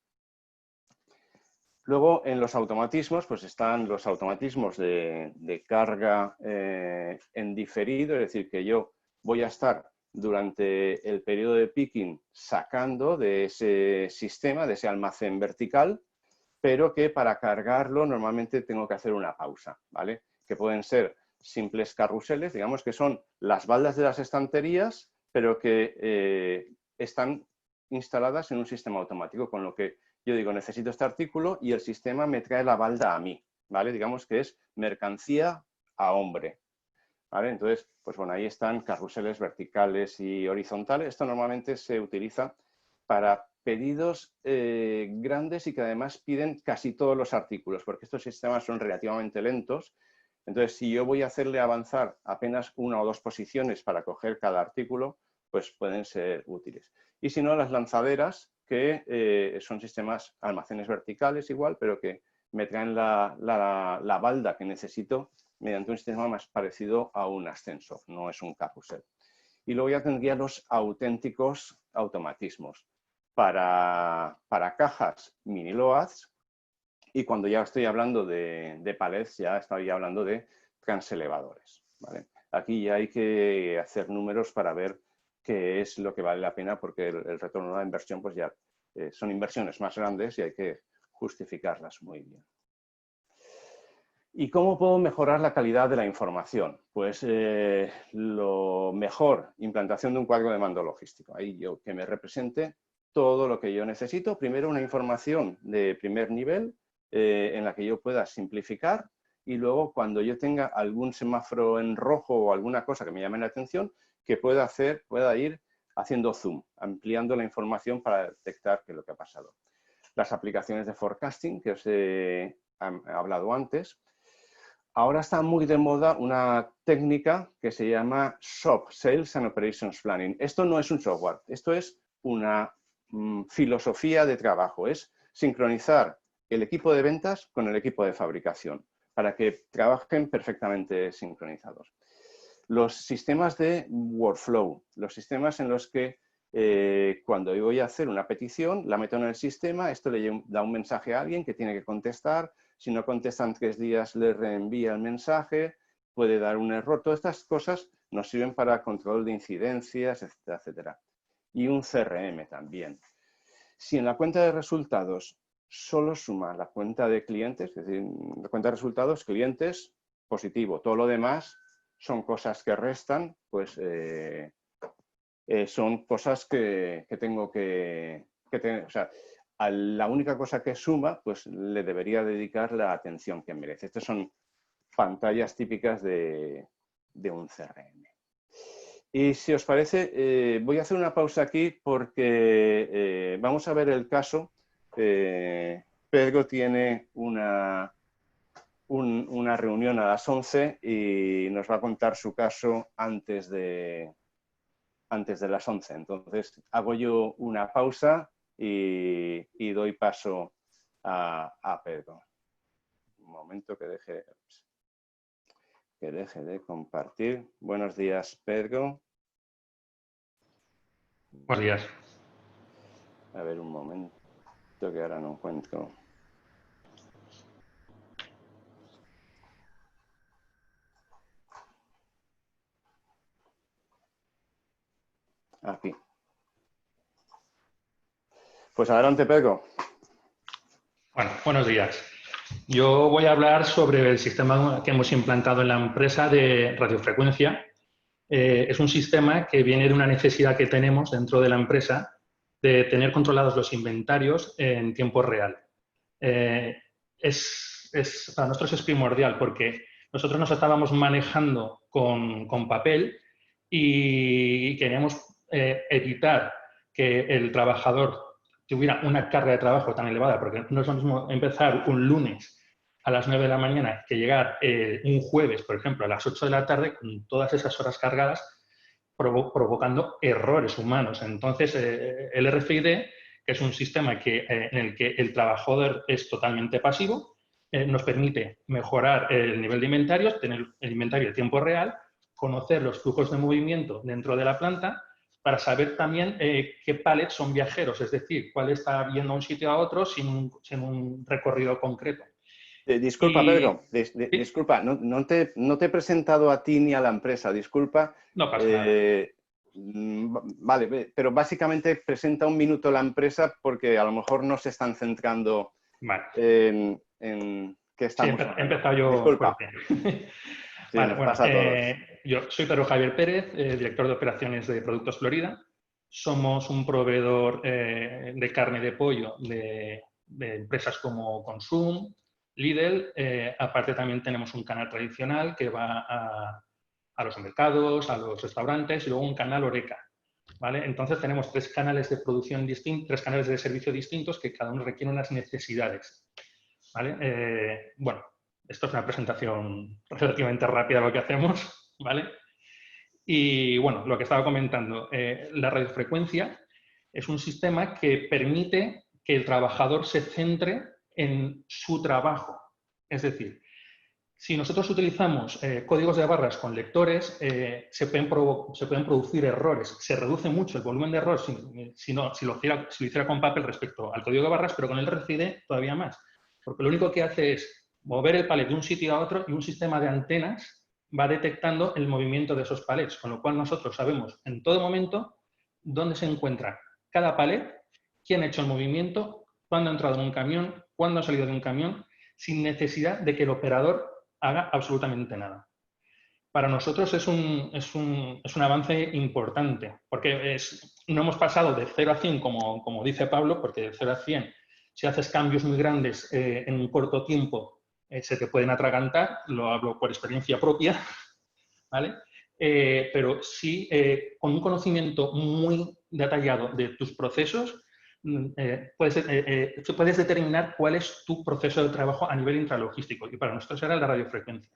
Luego, en los automatismos, pues están los automatismos de carga en diferido, es decir, que yo voy a estar durante el periodo de picking sacando de ese sistema, de ese almacén vertical, pero que para cargarlo normalmente tengo que hacer una pausa, ¿vale? Que pueden ser simples carruseles, digamos que son las baldas de las estanterías, pero que están instaladas en un sistema automático, con lo que yo digo, necesito este artículo y el sistema me trae la balda a mí, ¿vale? Digamos que es mercancía a hombre, ¿vale? Entonces, pues bueno, ahí están carruseles verticales y horizontales. Esto normalmente se utiliza para pedidos grandes y que además piden casi todos los artículos, porque estos sistemas son relativamente lentos. Entonces, si yo voy a hacerle avanzar apenas 1 o 2 posiciones para coger cada artículo, pues pueden ser útiles. Y si no, las lanzaderas, que son sistemas, almacenes verticales igual, pero que me traen la balda que necesito mediante un sistema más parecido a un ascensor, no es un carrusel. Y luego ya tendría los auténticos automatismos para cajas mini loads, y cuando ya estoy hablando de palets ya estoy hablando de transelevadores, ¿vale? Aquí ya hay que hacer números para ver qué es lo que vale la pena, porque el retorno a la inversión pues ya son inversiones más grandes y hay que justificarlas muy bien. ¿Y cómo puedo mejorar la calidad de la información? Pues lo mejor, implantación de un cuadro de mando logístico. Ahí yo que me represente todo lo que yo necesito. Primero una información de primer nivel en la que yo pueda simplificar, y luego cuando yo tenga algún semáforo en rojo o alguna cosa que me llame la atención, que pueda ir haciendo zoom, ampliando la información para detectar qué es lo que ha pasado. Las aplicaciones de forecasting que os he hablado antes. Ahora está muy de moda una técnica que se llama SOP, Sales and Operations Planning. Esto no es un software, esto es una filosofía de trabajo, es sincronizar el equipo de ventas con el equipo de fabricación para que trabajen perfectamente sincronizados. Los sistemas de workflow, los sistemas en los que cuando yo voy a hacer una petición, la meto en el sistema, esto le da un mensaje a alguien que tiene que contestar. Si no contestan 3 días, le reenvía el mensaje, puede dar un error. Todas estas cosas nos sirven para control de incidencias, etcétera, etcétera. Y un CRM también. Si en la cuenta de resultados solo suma la cuenta de clientes, es decir, la cuenta de resultados, clientes, positivo. Todo lo demás son cosas que restan, pues son cosas que tengo que tener. O sea, a la única cosa que suma, pues le debería dedicar la atención que merece. Estas son pantallas típicas de un CRM. Y si os parece, voy a hacer una pausa aquí porque vamos a ver el caso. Pedro tiene una reunión a las 11 y nos va a contar su caso antes de las 11. Entonces, hago yo una pausa y doy paso a Pedro. Un momento que deje de compartir. Buenos días, Pedro. Buenos días. A ver, un momento que ahora no encuentro. Aquí. Pues adelante, Pedro. Bueno, buenos días. Yo voy a hablar sobre el sistema que hemos implantado en la empresa de radiofrecuencia. Es un sistema que viene de una necesidad que tenemos dentro de la empresa de tener controlados los inventarios en tiempo real. Para nosotros es primordial porque nosotros nos estábamos manejando con papel y queríamos evitar que el trabajador tuviera una carga de trabajo tan elevada, porque no es lo mismo empezar un lunes a las 9 de la mañana que llegar un jueves, por ejemplo, a las 8 de la tarde, con todas esas horas cargadas, provocando errores humanos. Entonces, el RFID, que es un sistema en el que el trabajador es totalmente pasivo, nos permite mejorar el nivel de inventarios, tener el inventario en tiempo real, conocer los flujos de movimiento dentro de la planta, para saber también qué pallets son viajeros, es decir, cuál está yendo a un sitio a otro sin un recorrido concreto. Disculpa, Pedro, disculpa, no te he presentado a ti ni a la empresa, disculpa. No pasa nada. Vale, pero básicamente presenta un minuto la empresa porque a lo mejor no se están centrando en qué estamos hablando. He empezado yo. Disculpa. Sí, Vale, nos bueno, pasa a todos. yo soy Pedro Javier Pérez, director de operaciones de Productos Florida. Somos un proveedor de carne de pollo de empresas como Consum, Lidl. Aparte también tenemos un canal tradicional que va a los mercados, a los restaurantes y luego un canal Horeca. ¿Vale? Entonces tenemos 3 canales de producción distintos, 3 canales de servicio distintos que cada uno requiere unas necesidades. ¿Vale? Bueno, esto es una presentación relativamente rápida de lo que hacemos, ¿vale? Y bueno, lo que estaba comentando, la radiofrecuencia es un sistema que permite que el trabajador se centre en su trabajo. Es decir, si nosotros utilizamos códigos de barras con lectores, se pueden producir errores. Se reduce mucho el volumen de errores si lo hiciera con papel respecto al código de barras, pero con el RFID todavía más. Porque lo único que hace es mover el palet de un sitio a otro y un sistema de antenas va detectando el movimiento de esos palets, con lo cual nosotros sabemos en todo momento dónde se encuentra cada palet, quién ha hecho el movimiento, cuándo ha entrado en un camión, cuándo ha salido de un camión, sin necesidad de que el operador haga absolutamente nada. Para nosotros es un avance importante, porque no hemos pasado de 0 a 100, como dice Pablo, porque de 0 a 100, si haces cambios muy grandes en un corto tiempo, se te pueden atragantar, lo hablo por experiencia propia, ¿vale? Pero sí, con un conocimiento muy detallado de tus procesos, puedes determinar cuál es tu proceso de trabajo a nivel intralogístico, y para nosotros era la radiofrecuencia.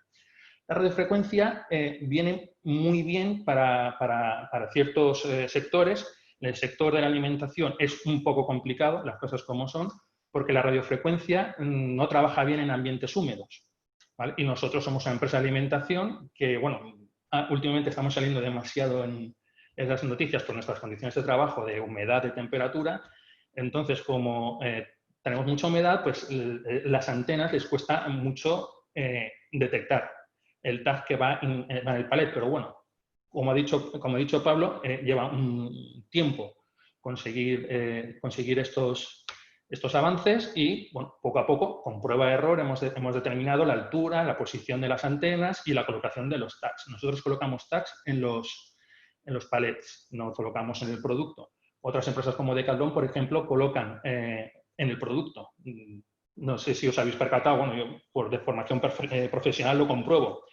La radiofrecuencia viene muy bien para ciertos sectores. En el sector de la alimentación es un poco complicado, las cosas como son, porque la radiofrecuencia no trabaja bien en ambientes húmedos, ¿vale? Y nosotros somos una empresa de alimentación que, bueno, últimamente estamos saliendo demasiado en las noticias por nuestras condiciones de trabajo, de humedad, de temperatura. Entonces, como tenemos mucha humedad, pues las antenas les cuesta mucho detectar el tag que va en el palet, pero bueno, como ha dicho Pablo, lleva un tiempo conseguir estos avances y, bueno, poco a poco, con prueba de error, hemos determinado la altura, la posición de las antenas y la colocación de los tags. Nosotros colocamos tags en los palets, no colocamos en el producto. Otras empresas como Decathlon, por ejemplo, colocan en el producto. No sé si os habéis percatado, bueno, yo de formación profesional lo compruebo.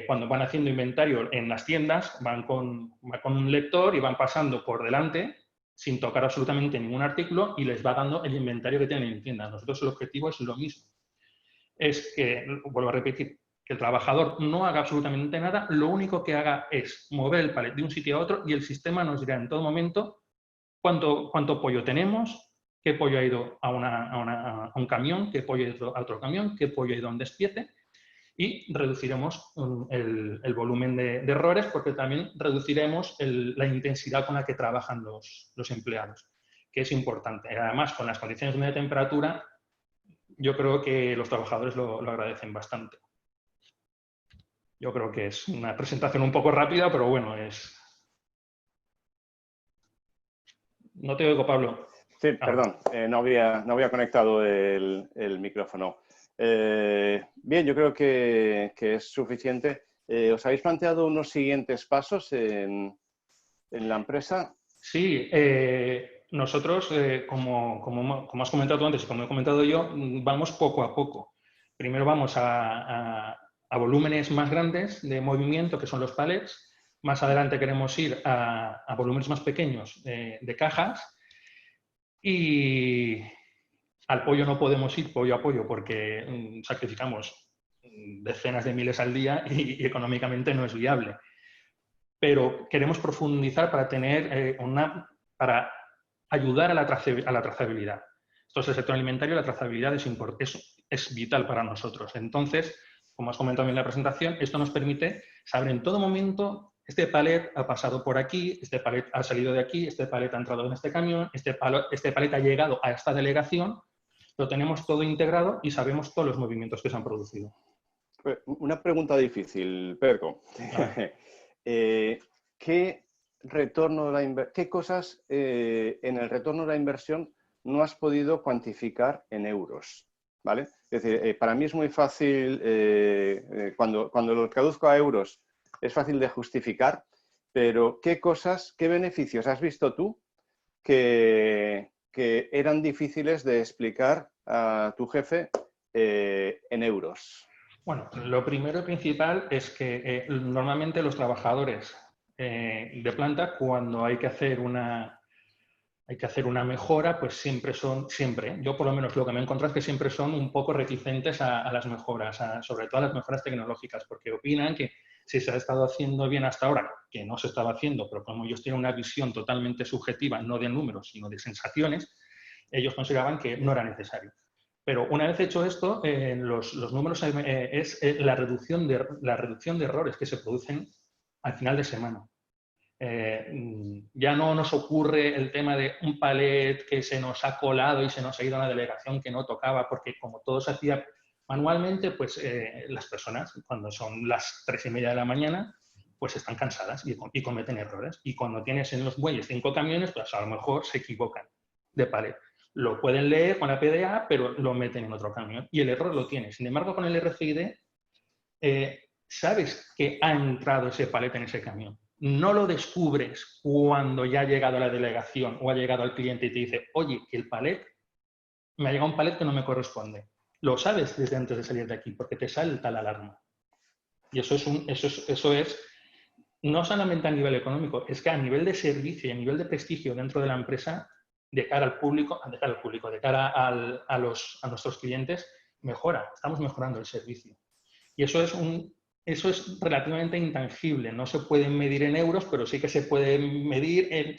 Cuando van haciendo inventario en las tiendas, van con un lector y van pasando por delante sin tocar absolutamente ningún artículo y les va dando el inventario que tienen en tienda. Nosotros el objetivo es lo mismo. Es que, vuelvo a repetir, que el trabajador no haga absolutamente nada, lo único que haga es mover el palet de un sitio a otro y el sistema nos dirá en todo momento cuánto pollo tenemos, qué pollo ha ido a un camión, qué pollo ha ido a otro camión, qué pollo ha ido a un despiece, y reduciremos el volumen de errores, porque también reduciremos la intensidad con la que trabajan los empleados, que es importante. Además, con las condiciones de temperatura, yo creo que los trabajadores lo agradecen bastante. Yo creo que es una presentación un poco rápida, pero bueno, es... No te oigo, Pablo. Sí, perdón, no había conectado el micrófono. Bien, yo creo que es suficiente. ¿Os habéis planteado unos siguientes pasos en la empresa? Sí, nosotros, como has comentado tú antes y como he comentado yo, vamos poco a poco. Primero vamos a volúmenes más grandes de movimiento, que son los palets. Más adelante queremos ir a volúmenes más pequeños de cajas. Y al pollo no podemos ir pollo a pollo porque sacrificamos decenas de miles al día y económicamente no es viable. Pero queremos profundizar para tener para ayudar a la trazabilidad. Esto es el sector alimentario, la trazabilidad es vital para nosotros. Entonces, como has comentado en la presentación, esto nos permite saber en todo momento: este palet ha pasado por aquí, este palet ha salido de aquí, este palet ha entrado en este camión, este palet ha llegado a esta delegación. Lo tenemos todo integrado y sabemos todos los movimientos que se han producido. Una pregunta difícil, Perco. ¿Qué cosas en el retorno de la inversión no has podido cuantificar en euros? ¿Vale? Es decir, para mí es muy fácil, cuando lo traduzco a euros, es fácil de justificar, pero ¿qué beneficios has visto tú que eran difíciles de explicar a tu jefe en euros? Bueno, lo primero y principal es que normalmente los trabajadores de planta, cuando hay que hacer una mejora, pues siempre, yo por lo menos lo que me he encontrado es que siempre son un poco reticentes a las mejoras, sobre todo a las mejoras tecnológicas, porque opinan que si se ha estado haciendo bien hasta ahora, que no se estaba haciendo, pero como ellos tienen una visión totalmente subjetiva, no de números, sino de sensaciones, ellos consideraban que no era necesario. Pero una vez hecho esto, los números es la reducción de errores que se producen al final de semana. Ya no nos ocurre el tema de un palet que se nos ha colado y se nos ha ido a una delegación que no tocaba, porque como todo se hacía manualmente, pues las personas, cuando son las 3:30 de la mañana, pues están cansadas y cometen errores. Y cuando tienes en los bueyes 5 camiones, pues a lo mejor se equivocan de palet. Lo pueden leer con la PDA, pero lo meten en otro camión y el error lo tienes. Sin embargo, con el RFID, sabes que ha entrado ese palet en ese camión. No lo descubres cuando ya ha llegado a la delegación o ha llegado al cliente y te dice: oye, que el palet, me ha llegado un palet que no me corresponde. Lo sabes desde antes de salir de aquí porque te salta la alarma. Y eso es no solamente a nivel económico, es que a nivel de servicio y a nivel de prestigio dentro de la empresa, de cara al público, de cara a nuestros clientes, mejora. Estamos mejorando el servicio. Y eso es relativamente intangible. No se puede medir en euros, pero sí que se puede medir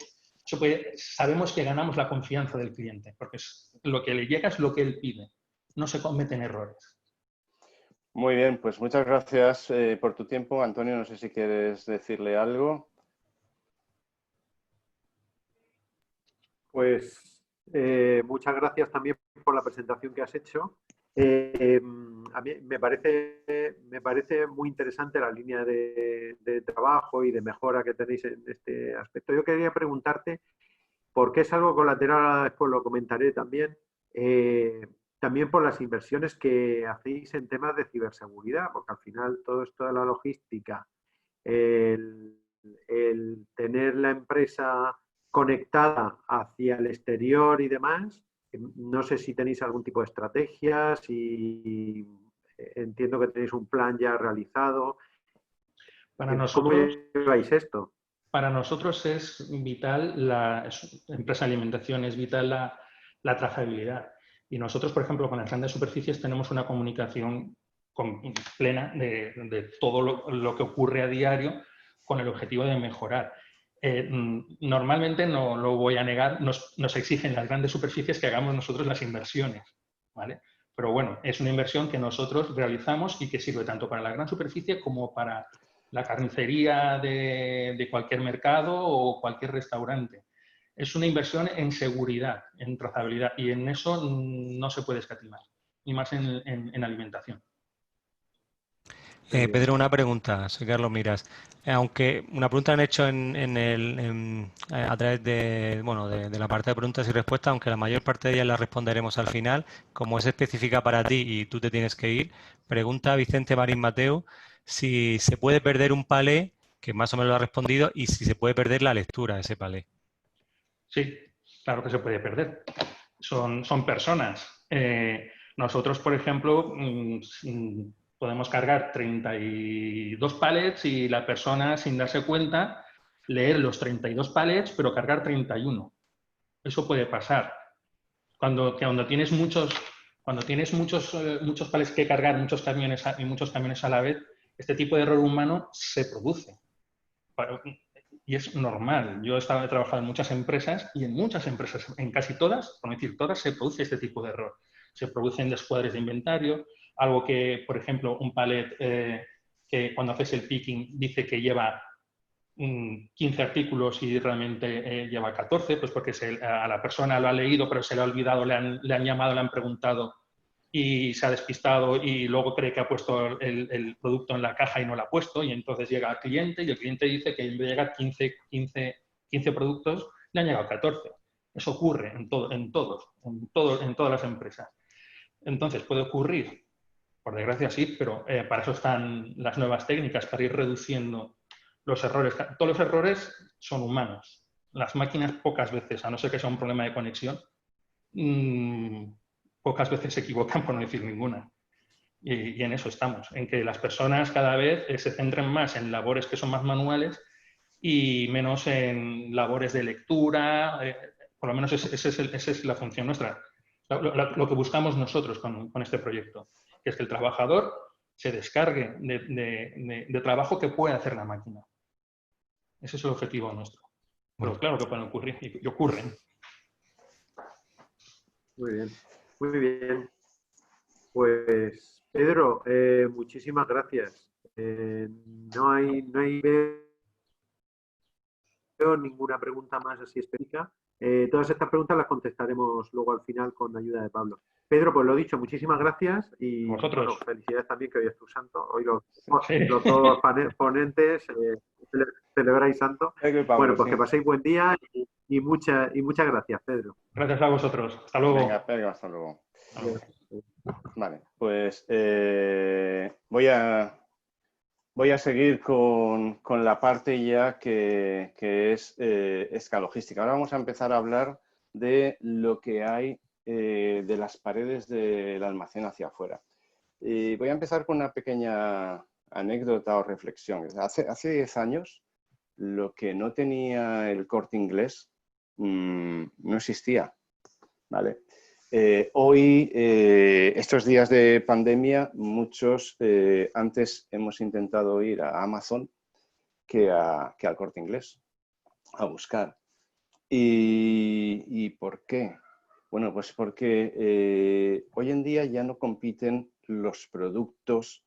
sabemos que ganamos la confianza del cliente, porque lo que le llega es lo que él pide. No se cometen errores. Muy bien, pues muchas gracias por tu tiempo. Antonio, no sé si quieres decirle algo. Pues muchas gracias también por la presentación que has hecho. A mí me parece muy interesante la línea de trabajo y de mejora que tenéis en este aspecto. Yo quería preguntarte, porque es algo colateral, después lo comentaré también, también por las inversiones que hacéis en temas de ciberseguridad, porque al final todo esto de la logística, el tener la empresa conectada hacia el exterior y demás, no sé si tenéis algún tipo de estrategia, si entiendo que tenéis un plan ya realizado. ¿Cómo lleváis esto? Para nosotros es vital, la empresa de alimentación es vital la trazabilidad. Y nosotros, por ejemplo, con las grandes superficies tenemos una comunicación plena de todo lo que ocurre a diario con el objetivo de mejorar. Normalmente, no lo voy a negar, nos exigen las grandes superficies que hagamos nosotros las inversiones, ¿vale? Pero bueno, es una inversión que nosotros realizamos y que sirve tanto para la gran superficie como para la carnicería de cualquier mercado o cualquier restaurante. Es una inversión en seguridad, en trazabilidad, y en eso no se puede escatimar, y más en alimentación. Pedro, una pregunta, soy Carlos Miras. Aunque una pregunta han hecho a través de, bueno, de la parte de preguntas y respuestas, aunque la mayor parte de ellas las responderemos al final, como es específica para ti y tú te tienes que ir, pregunta Vicente Marín Mateo si se puede perder un palé, que más o menos lo ha respondido, y si se puede perder la lectura de ese palé. Sí, claro que se puede perder. Son personas. Nosotros, por ejemplo, podemos cargar 32 pallets y la persona, sin darse cuenta, leer los 32 pallets, pero cargar 31. Eso puede pasar. Cuando tienes muchos pallets que cargar, muchos camiones a la vez, este tipo de error humano se produce. Y es normal. Yo he trabajado en muchas empresas y en muchas empresas, en casi todas, por no decir todas, se produce este tipo de error. Se producen descuadres de inventario, algo que, por ejemplo, un pallet que cuando haces el picking dice que lleva 15 artículos y realmente lleva 14, pues porque a la persona lo ha leído, pero se le ha olvidado, le han llamado, le han preguntado y se ha despistado y luego cree que ha puesto el producto en la caja y no lo ha puesto, y entonces llega al cliente y el cliente dice que en vez de llegar 15 productos, le han llegado 14. Eso ocurre en todas las empresas. Entonces puede ocurrir, por desgracia sí, pero para eso están las nuevas técnicas, para ir reduciendo los errores. Todos los errores son humanos. Las máquinas pocas veces, a no ser que sea un problema de conexión, pocas veces se equivocan, por no decir ninguna. Y en eso estamos, en que las personas cada vez se centren más en labores que son más manuales y menos en labores de lectura. Por lo menos esa es la función nuestra. Lo que buscamos nosotros con este proyecto, que es que el trabajador se descargue de trabajo que puede hacer la máquina. Ese es el objetivo nuestro. Pero claro que pueden ocurrir y ocurren. Muy bien, muy bien. Pues Pedro, muchísimas gracias. No veo ninguna pregunta más así específica. Todas estas preguntas las contestaremos luego al final con ayuda de Pablo. Pedro, pues lo dicho, muchísimas gracias y Vosotros. bueno, felicidades también que hoy es tu santo. Hoy los Sí. dos ponentes celebráis santo. Pablo, Bueno, pues sí. que paséis buen día y muchas gracias, Pedro. Gracias a vosotros. Hasta luego. Venga, Pedro, hasta luego. Hasta luego. Vale, pues voy a seguir con la parte ya que es escalogística. Ahora vamos a empezar a hablar de lo que hay de las paredes del almacén hacia afuera. Voy a empezar con una pequeña anécdota o reflexión. Hace 10 años, lo que no tenía el Corte Inglés no existía, ¿vale? Hoy, estos días de pandemia, muchos antes hemos intentado ir a Amazon que al Corte Inglés a buscar. ¿Y por qué? Bueno, pues porque hoy en día ya no compiten los productos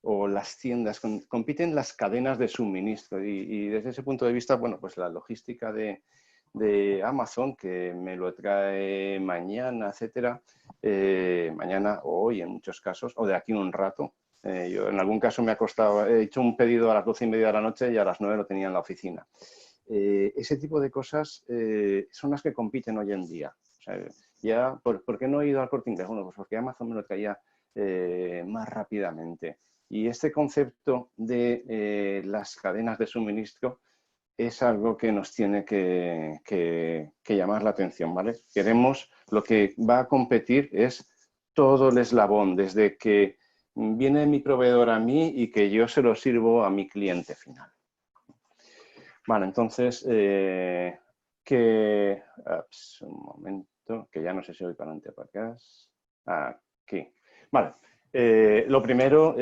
o las tiendas, compiten las cadenas de suministro y desde ese punto de vista, bueno, pues la logística de Amazon, que me lo trae mañana, etcétera, mañana o hoy en muchos casos, o de aquí un rato. Yo en algún caso me ha costado, he hecho un pedido a las 12:30 de la noche y a las 9 lo tenía en la oficina. Ese tipo de cosas son las que compiten hoy en día. O sea, ya, ¿por qué no he ido al Corte Inglés? Bueno, pues porque Amazon me lo traía más rápidamente. Y este concepto de las cadenas de suministro es algo que nos tiene que llamar la atención, ¿vale? Queremos, lo que va a competir es todo el eslabón, desde que viene mi proveedor a mí y que yo se lo sirvo a mi cliente final. Vale, entonces, un momento, que ya no sé si voy para adelante o para acá. Aquí. Vale, Lo primero,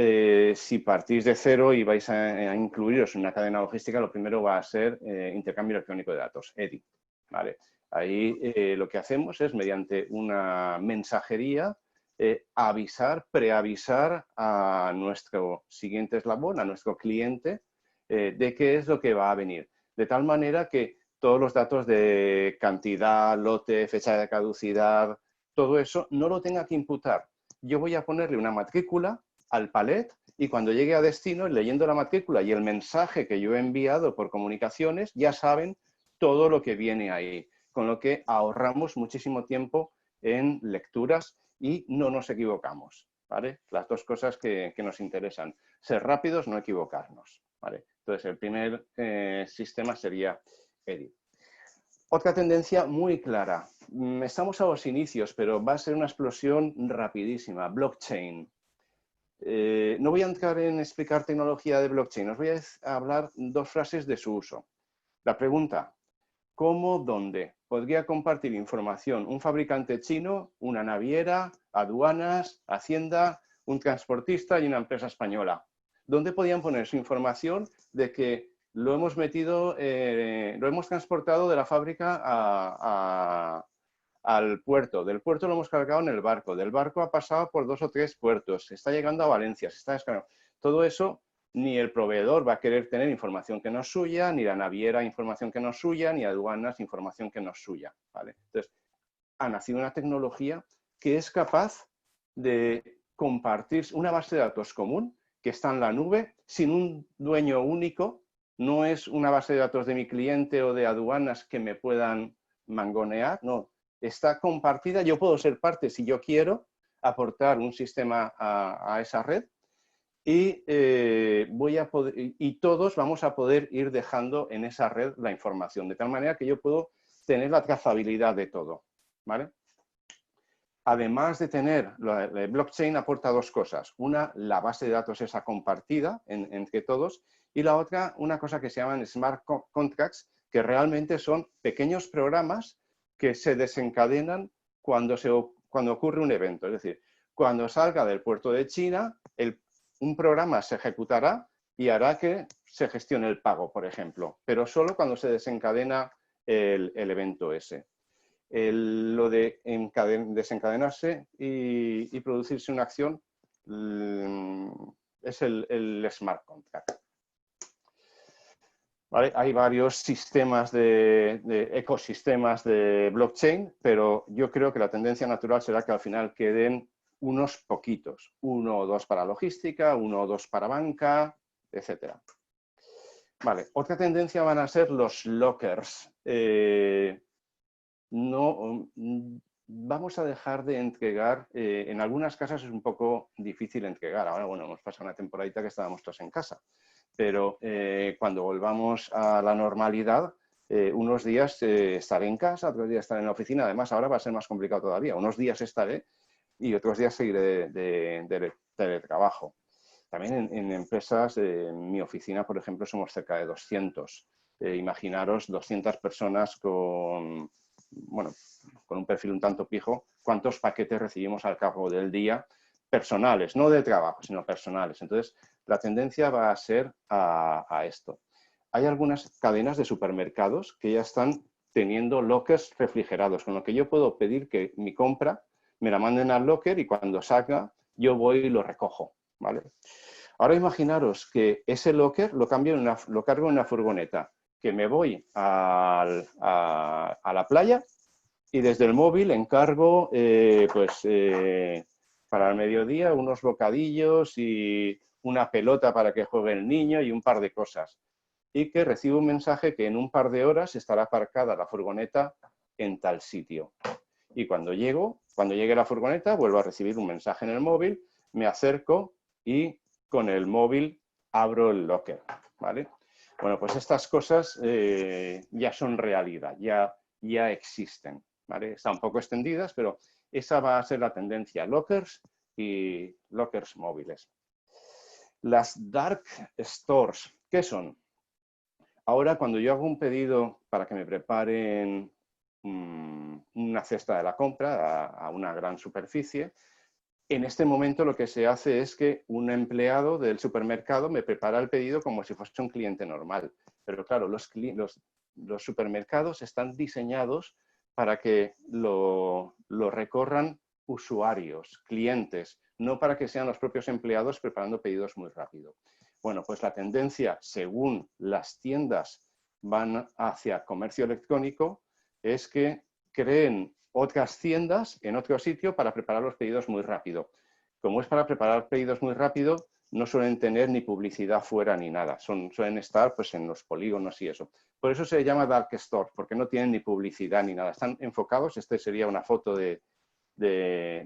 si partís de cero y vais a incluiros en una cadena logística, lo primero va a ser intercambio electrónico de datos, EDI. ¿Vale? Ahí lo que hacemos es, mediante una mensajería, preavisar a nuestro siguiente eslabón, a nuestro cliente, de qué es lo que va a venir. De tal manera que todos los datos de cantidad, lote, fecha de caducidad, todo eso no lo tenga que imputar. Yo voy a ponerle una matrícula al palet y cuando llegue a destino, leyendo la matrícula y el mensaje que yo he enviado por comunicaciones, ya saben todo lo que viene ahí. Con lo que ahorramos muchísimo tiempo en lecturas y no nos equivocamos. ¿Vale? Las dos cosas que nos interesan. Ser rápidos, no equivocarnos. ¿Vale? Entonces, el primer sistema sería EDI. Otra tendencia muy clara. Estamos a los inicios, pero va a ser una explosión rapidísima. Blockchain. No voy a entrar en explicar tecnología de blockchain. Os voy a hablar dos frases de su uso. La pregunta, ¿cómo, dónde podría compartir información un fabricante chino, una naviera, aduanas, Hacienda, un transportista y una empresa española? ¿Dónde podían poner su información de que lo hemos metido, lo hemos transportado de la fábrica al puerto, del puerto lo hemos cargado en el barco, del barco ha pasado por 2 o 3 puertos, se está llegando a Valencia, se está descargando? Todo eso, ni el proveedor va a querer tener información que no es suya, ni la naviera información que no es suya, ni aduanas información que no es suya. ¿Vale? Entonces, ha nacido una tecnología que es capaz de compartir una base de datos común que está en la nube sin un dueño único. No es una base de datos de mi cliente o de aduanas que me puedan mangonear, no. Está compartida, yo puedo ser parte si yo quiero aportar un sistema a esa red y, todos vamos a poder ir dejando en esa red la información, de tal manera que yo puedo tener la trazabilidad de todo. ¿Vale? Además de tener, la blockchain aporta dos cosas. Una, la base de datos esa compartida entre todos, y la otra, una cosa que se llaman smart contracts, que realmente son pequeños programas que se desencadenan cuando ocurre un evento. Es decir, cuando salga del puerto de China, un programa se ejecutará y hará que se gestione el pago, por ejemplo, pero solo cuando se desencadena el evento ese. Lo de desencadenarse y producirse una acción es el smart contract. ¿Vale? Hay varios sistemas ecosistemas de blockchain, pero yo creo que la tendencia natural será que al final queden unos poquitos, 1 o 2 para logística, 1 o 2 para banca, etc. Vale, otra tendencia van a ser los lockers. No, vamos a dejar de entregar, en algunas casas es un poco difícil entregar. Ahora, bueno, hemos pasado una temporadita que estábamos todos en casa, pero cuando volvamos a la normalidad, unos días estaré en casa, otros días estaré en la oficina. Además, ahora va a ser más complicado todavía. Unos días estaré y otros días seguiré de teletrabajo. También en empresas, en mi oficina, por ejemplo, somos cerca de 200. Imaginaros 200 personas con un perfil un tanto pijo, cuántos paquetes recibimos al cabo del día personales, no de trabajo, sino personales. Entonces, la tendencia va a ser a esto. Hay algunas cadenas de supermercados que ya están teniendo lockers refrigerados, con lo que yo puedo pedir que mi compra me la manden al locker y cuando salga yo voy y lo recojo. ¿Vale? Ahora imaginaros que ese locker lo cargo en una furgoneta, que me voy a la playa y desde el móvil encargo para el mediodía unos bocadillos y una pelota para que juegue el niño y un par de cosas. Y que recibo un mensaje que en un par de horas estará aparcada la furgoneta en tal sitio. Y cuando llegue la furgoneta, vuelvo a recibir un mensaje en el móvil, me acerco y con el móvil abro el locker. ¿Vale? Bueno, pues estas cosas ya son realidad, ya existen. ¿Vale? Están un poco extendidas, pero esa va a ser la tendencia, lockers y lockers móviles. Las dark stores, ¿qué son? Ahora, cuando yo hago un pedido para que me preparen una cesta de la compra a una gran superficie, En este momento lo que se hace es que un empleado del supermercado me prepara el pedido como si fuese un cliente normal. Pero claro, los supermercados están diseñados para que lo recorran usuarios, clientes, no para que sean los propios empleados preparando pedidos muy rápido. Bueno, pues la tendencia, según las tiendas van hacia comercio electrónico, es que creen otras tiendas en otro sitio para preparar los pedidos muy rápido. Como es para preparar pedidos muy rápido, no suelen tener ni publicidad fuera ni nada. Suelen estar pues, en los polígonos y eso. Por eso se llama Dark Store, porque no tienen ni publicidad ni nada. Están enfocados, este sería una foto de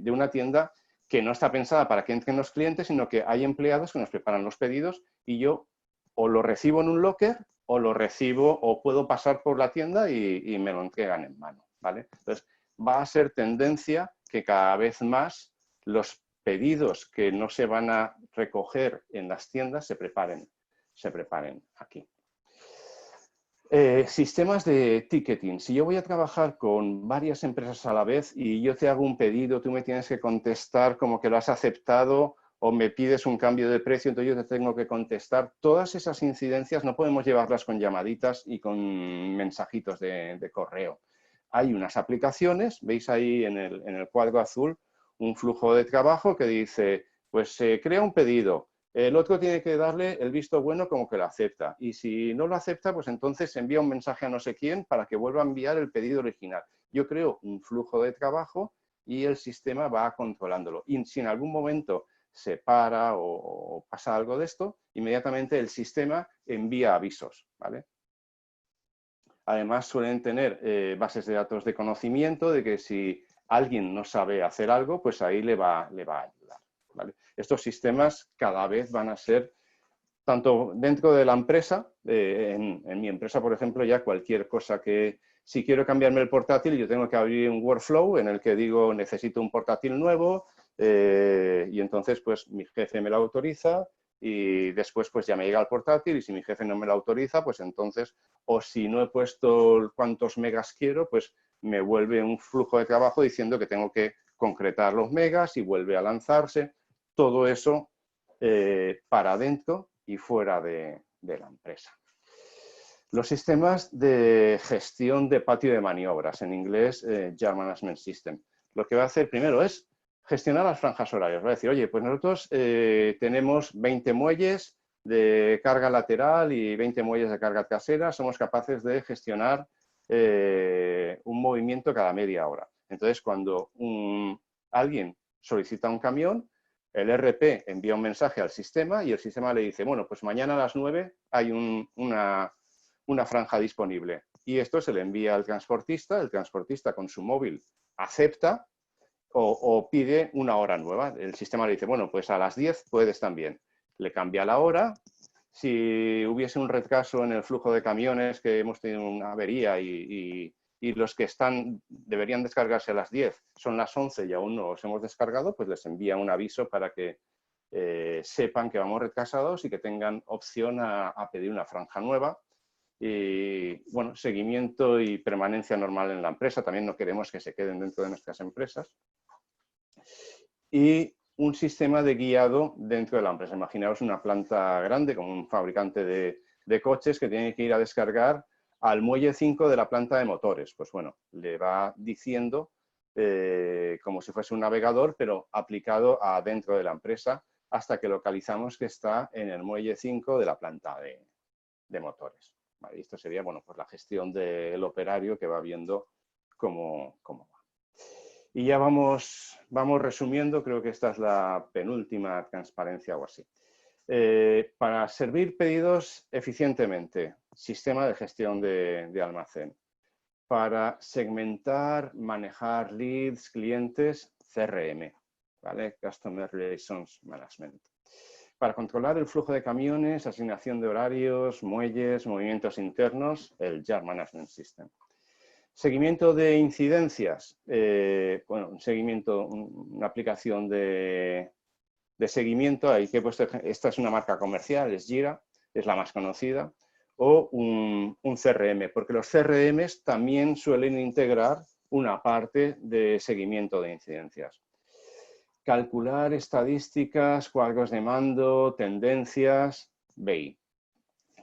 una tienda que no está pensada para que entren los clientes, sino que hay empleados que nos preparan los pedidos y yo o lo recibo en un locker o lo recibo o puedo pasar por la tienda y me lo entregan en mano, ¿vale? Entonces, va a ser tendencia que cada vez más los pedidos que no se van a recoger en las tiendas se preparen aquí. Sistemas de ticketing. Si yo voy a trabajar con varias empresas a la vez y yo te hago un pedido, tú me tienes que contestar como que lo has aceptado o me pides un cambio de precio, entonces yo te tengo que contestar. Todas esas incidencias no podemos llevarlas con llamaditas y con mensajitos de correo. Hay unas aplicaciones, veis ahí en el cuadro azul, un flujo de trabajo que dice, pues se crea un pedido, el otro tiene que darle el visto bueno como que lo acepta y si no lo acepta, pues entonces envía un mensaje a no sé quién para que vuelva a enviar el pedido original. Yo creo un flujo de trabajo y el sistema va controlándolo. Y si en algún momento se para o pasa algo de esto, inmediatamente el sistema envía avisos, ¿vale? Además, suelen tener bases de datos de conocimiento de que si alguien no sabe hacer algo, pues ahí le va a ayudar, ¿vale? Estos sistemas cada vez van a ser, tanto dentro de la empresa, en mi empresa, por ejemplo, ya cualquier cosa que, si quiero cambiarme el portátil, yo tengo que abrir un workflow en el que digo, necesito un portátil nuevo, y entonces, pues, mi jefe me lo autoriza, y después pues ya me llega el portátil y si mi jefe no me lo autoriza, pues entonces, o si no he puesto cuántos megas quiero, pues me vuelve un flujo de trabajo diciendo que tengo que concretar los megas y vuelve a lanzarse. Todo eso para dentro y fuera de la empresa. Los sistemas de gestión de patio de maniobras, en inglés Yard Management System. Lo que va a hacer primero es gestionar las franjas horarias. Va a decir, oye, pues nosotros tenemos 20 muelles de carga lateral y 20 muelles de carga trasera. Somos capaces de gestionar un movimiento cada media hora. Entonces, cuando alguien solicita un camión, el RP envía un mensaje al sistema y el sistema le dice, bueno, pues mañana a las 9 hay una franja disponible. Y esto se le envía al transportista, el transportista con su móvil acepta o pide una hora nueva. El sistema le dice, bueno, pues a las 10 puedes también. Le cambia la hora. Si hubiese un retraso en el flujo de camiones, que hemos tenido una avería y los que deberían descargarse a las 10 son las 11 y aún no los hemos descargado, pues les envía un aviso para que sepan que vamos retrasados y que tengan opción a pedir una franja nueva. Y bueno, seguimiento y permanencia normal en la empresa. También no queremos que se queden dentro de nuestras empresas. Y un sistema de guiado dentro de la empresa. Imaginaos una planta grande como un fabricante de coches que tiene que ir a descargar al muelle 5 de la planta de motores. Pues bueno, le va diciendo como si fuese un navegador, pero aplicado adentro de la empresa hasta que localizamos que está en el muelle 5 de la planta de motores. Vale, esto sería, bueno, pues la gestión del operario que va viendo cómo va. Y ya vamos resumiendo, creo que esta es la penúltima transparencia o así. Para servir pedidos eficientemente, sistema de gestión de almacén. Para segmentar, manejar leads, clientes, CRM, ¿vale? Customer Relations Management. Para controlar el flujo de camiones, asignación de horarios, muelles, movimientos internos, el Yard Management System. Seguimiento de incidencias. Bueno, una aplicación de seguimiento. Ahí que he puesto, esta es una marca comercial, es Jira, es la más conocida. O un CRM, porque los CRMs también suelen integrar una parte de seguimiento de incidencias. calcular estadísticas, cuadros de mando, tendencias, BI,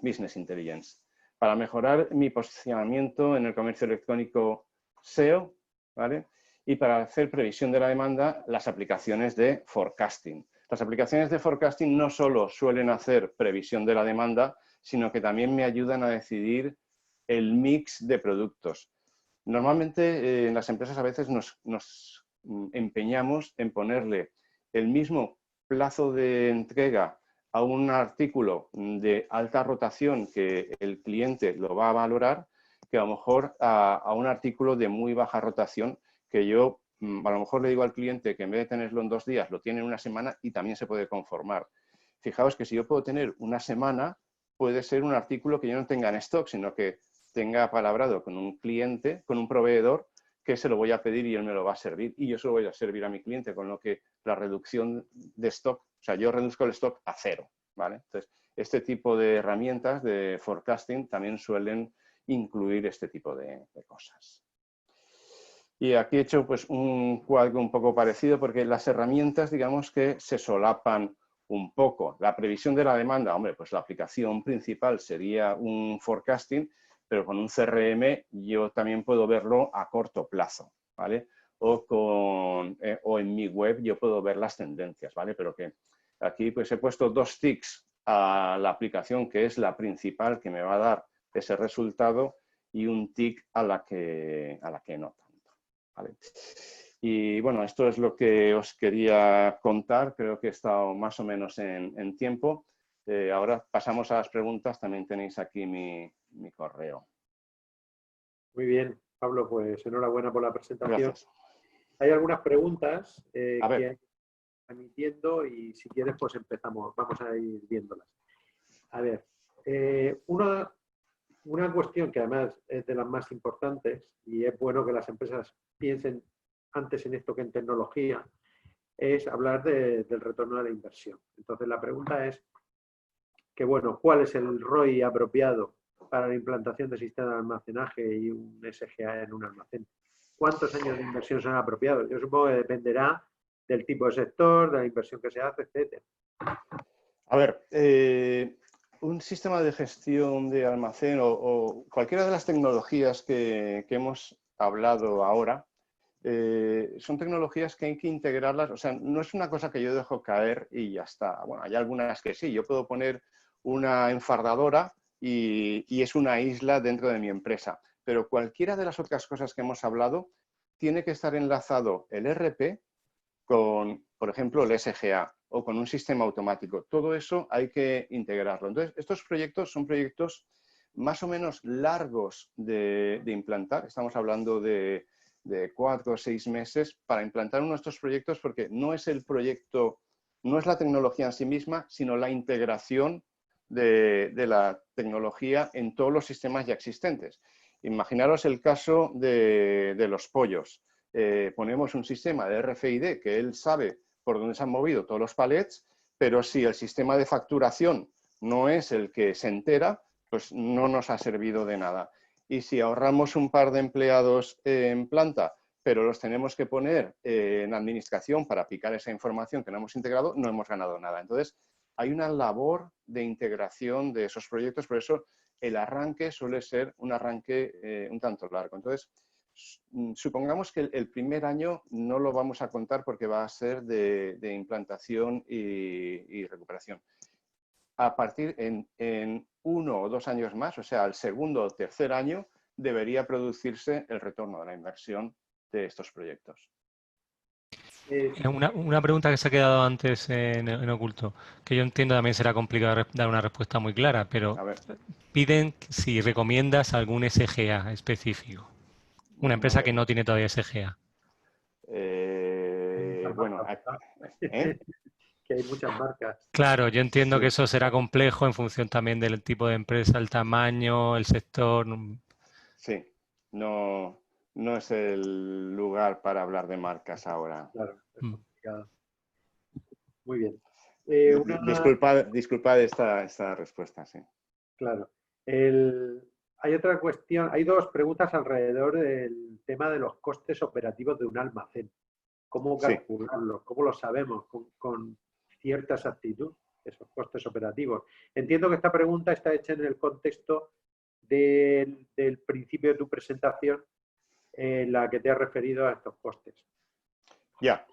Business Intelligence. Para mejorar mi posicionamiento en el comercio electrónico SEO, ¿vale? Y para hacer previsión de la demanda, las aplicaciones de forecasting. Las aplicaciones de forecasting no solo suelen hacer previsión de la demanda, sino que también me ayudan a decidir el mix de productos. Normalmente en las empresas a veces nos empeñamos en ponerle el mismo plazo de entrega a un artículo de alta rotación que el cliente lo va a valorar, que a lo mejor a un artículo de muy baja rotación que yo a lo mejor le digo al cliente que en vez de tenerlo en 2 días lo tiene en una semana y también se puede conformar. Fijaos que si yo puedo tener una semana, puede ser un artículo que yo no tenga en stock, sino que tenga palabrado con un cliente, con un proveedor, que se lo voy a pedir y él me lo va a servir y yo se lo voy a servir a mi cliente, con lo que la reducción de stock, o sea, yo reduzco el stock a 0, ¿vale? Entonces, este tipo de herramientas de forecasting también suelen incluir este tipo de cosas. Y aquí he hecho pues un cuadro un poco parecido porque las herramientas, digamos que se solapan un poco. La previsión de la demanda, hombre, pues la aplicación principal sería un forecasting, pero con un CRM yo también puedo verlo a corto plazo, ¿vale? O en mi web yo puedo ver las tendencias, ¿vale? Pero que aquí pues he puesto 2 ticks a la aplicación que es la principal que me va a dar ese resultado y un tick a la que no tanto, ¿vale? Y bueno, esto es lo que os quería contar. Creo que he estado más o menos en tiempo. Ahora pasamos a las preguntas. También tenéis aquí mi correo. Muy bien, Pablo, pues enhorabuena por la presentación. Gracias. Hay algunas preguntas que A ver. hay emitiendo y si quieres pues empezamos, vamos a ir viéndolas. A ver, una cuestión que además es de las más importantes y es bueno que las empresas piensen antes en esto que en tecnología, es hablar del retorno de la inversión. Entonces la pregunta es que, bueno, ¿cuál es el ROI apropiado para la implantación de sistemas de almacenaje y un SGA en un almacén? ¿Cuántos años de inversión son apropiados? Yo supongo que dependerá del tipo de sector, de la inversión que se hace, etc. A ver, un sistema de gestión de almacén o cualquiera de las tecnologías que hemos hablado ahora, son tecnologías que hay que integrarlas, o sea, no es una cosa que yo dejo caer y ya está. Bueno, hay algunas que sí, yo puedo poner una enfardadora y es una isla dentro de mi empresa, pero cualquiera de las otras cosas que hemos hablado tiene que estar enlazado el ERP con, por ejemplo, el SGA o con un sistema automático. Todo eso hay que integrarlo. Entonces, estos proyectos son proyectos más o menos largos de implantar. Estamos hablando de 4 o 6 meses para implantar uno de estos proyectos porque no es el proyecto, no es la tecnología en sí misma, sino la integración de la tecnología en todos los sistemas ya existentes. Imaginaros el caso de los pollos. Ponemos un sistema de RFID que él sabe por dónde se han movido todos los palets, pero si el sistema de facturación no es el que se entera, pues no nos ha servido de nada. Y si ahorramos un par de empleados en planta, pero los tenemos que poner en administración para picar esa información que no hemos integrado, no hemos ganado nada. Entonces, hay una labor de integración de esos proyectos, por eso el arranque suele ser un arranque un tanto largo. Entonces, supongamos que el primer año no lo vamos a contar porque va a ser de implantación y recuperación. A partir en 1 o 2 años más, o sea, al segundo o tercer año, debería producirse el retorno de la inversión de estos proyectos. Una pregunta que se ha quedado antes en oculto, que yo entiendo también será complicado dar una respuesta muy clara, pero piden si recomiendas algún SGA específico. Una empresa que no tiene todavía SGA. Bueno, que hay muchas marcas. Claro, yo entiendo sí. que eso será complejo en función también del tipo de empresa, el tamaño, el sector. Sí, no es el lugar para hablar de marcas ahora. Claro, es complicado. Muy bien. Disculpad esta respuesta, sí. Claro. Hay otra cuestión, hay 2 preguntas alrededor del tema de los costes operativos de un almacén. ¿Cómo calcularlos? ¿Cómo lo sabemos con cierta exactitud, esos costes operativos? Entiendo que esta pregunta está hecha en el contexto del principio de tu presentación, en la que te has referido a estos costes. Ya.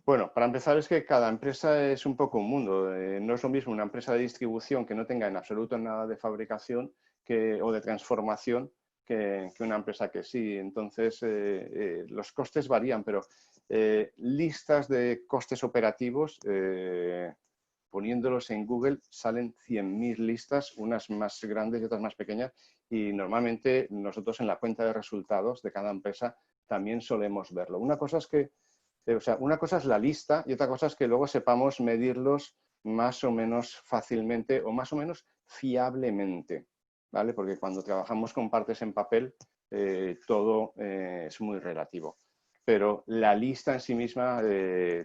Bueno, para empezar es que cada empresa es un poco un mundo. No es lo mismo una empresa de distribución que no tenga en absoluto nada de fabricación o de transformación que una empresa que sí. Entonces, los costes varían, pero listas de costes operativos, poniéndolos en Google, salen 100.000 listas, unas más grandes y otras más pequeñas. Y normalmente nosotros en la cuenta de resultados de cada empresa también solemos verlo. Una cosa es que una cosa es la lista y otra cosa es que luego sepamos medirlos más o menos fácilmente o más o menos fiablemente, ¿vale? Porque cuando trabajamos con partes en papel, todo es muy relativo. Pero la lista en sí misma,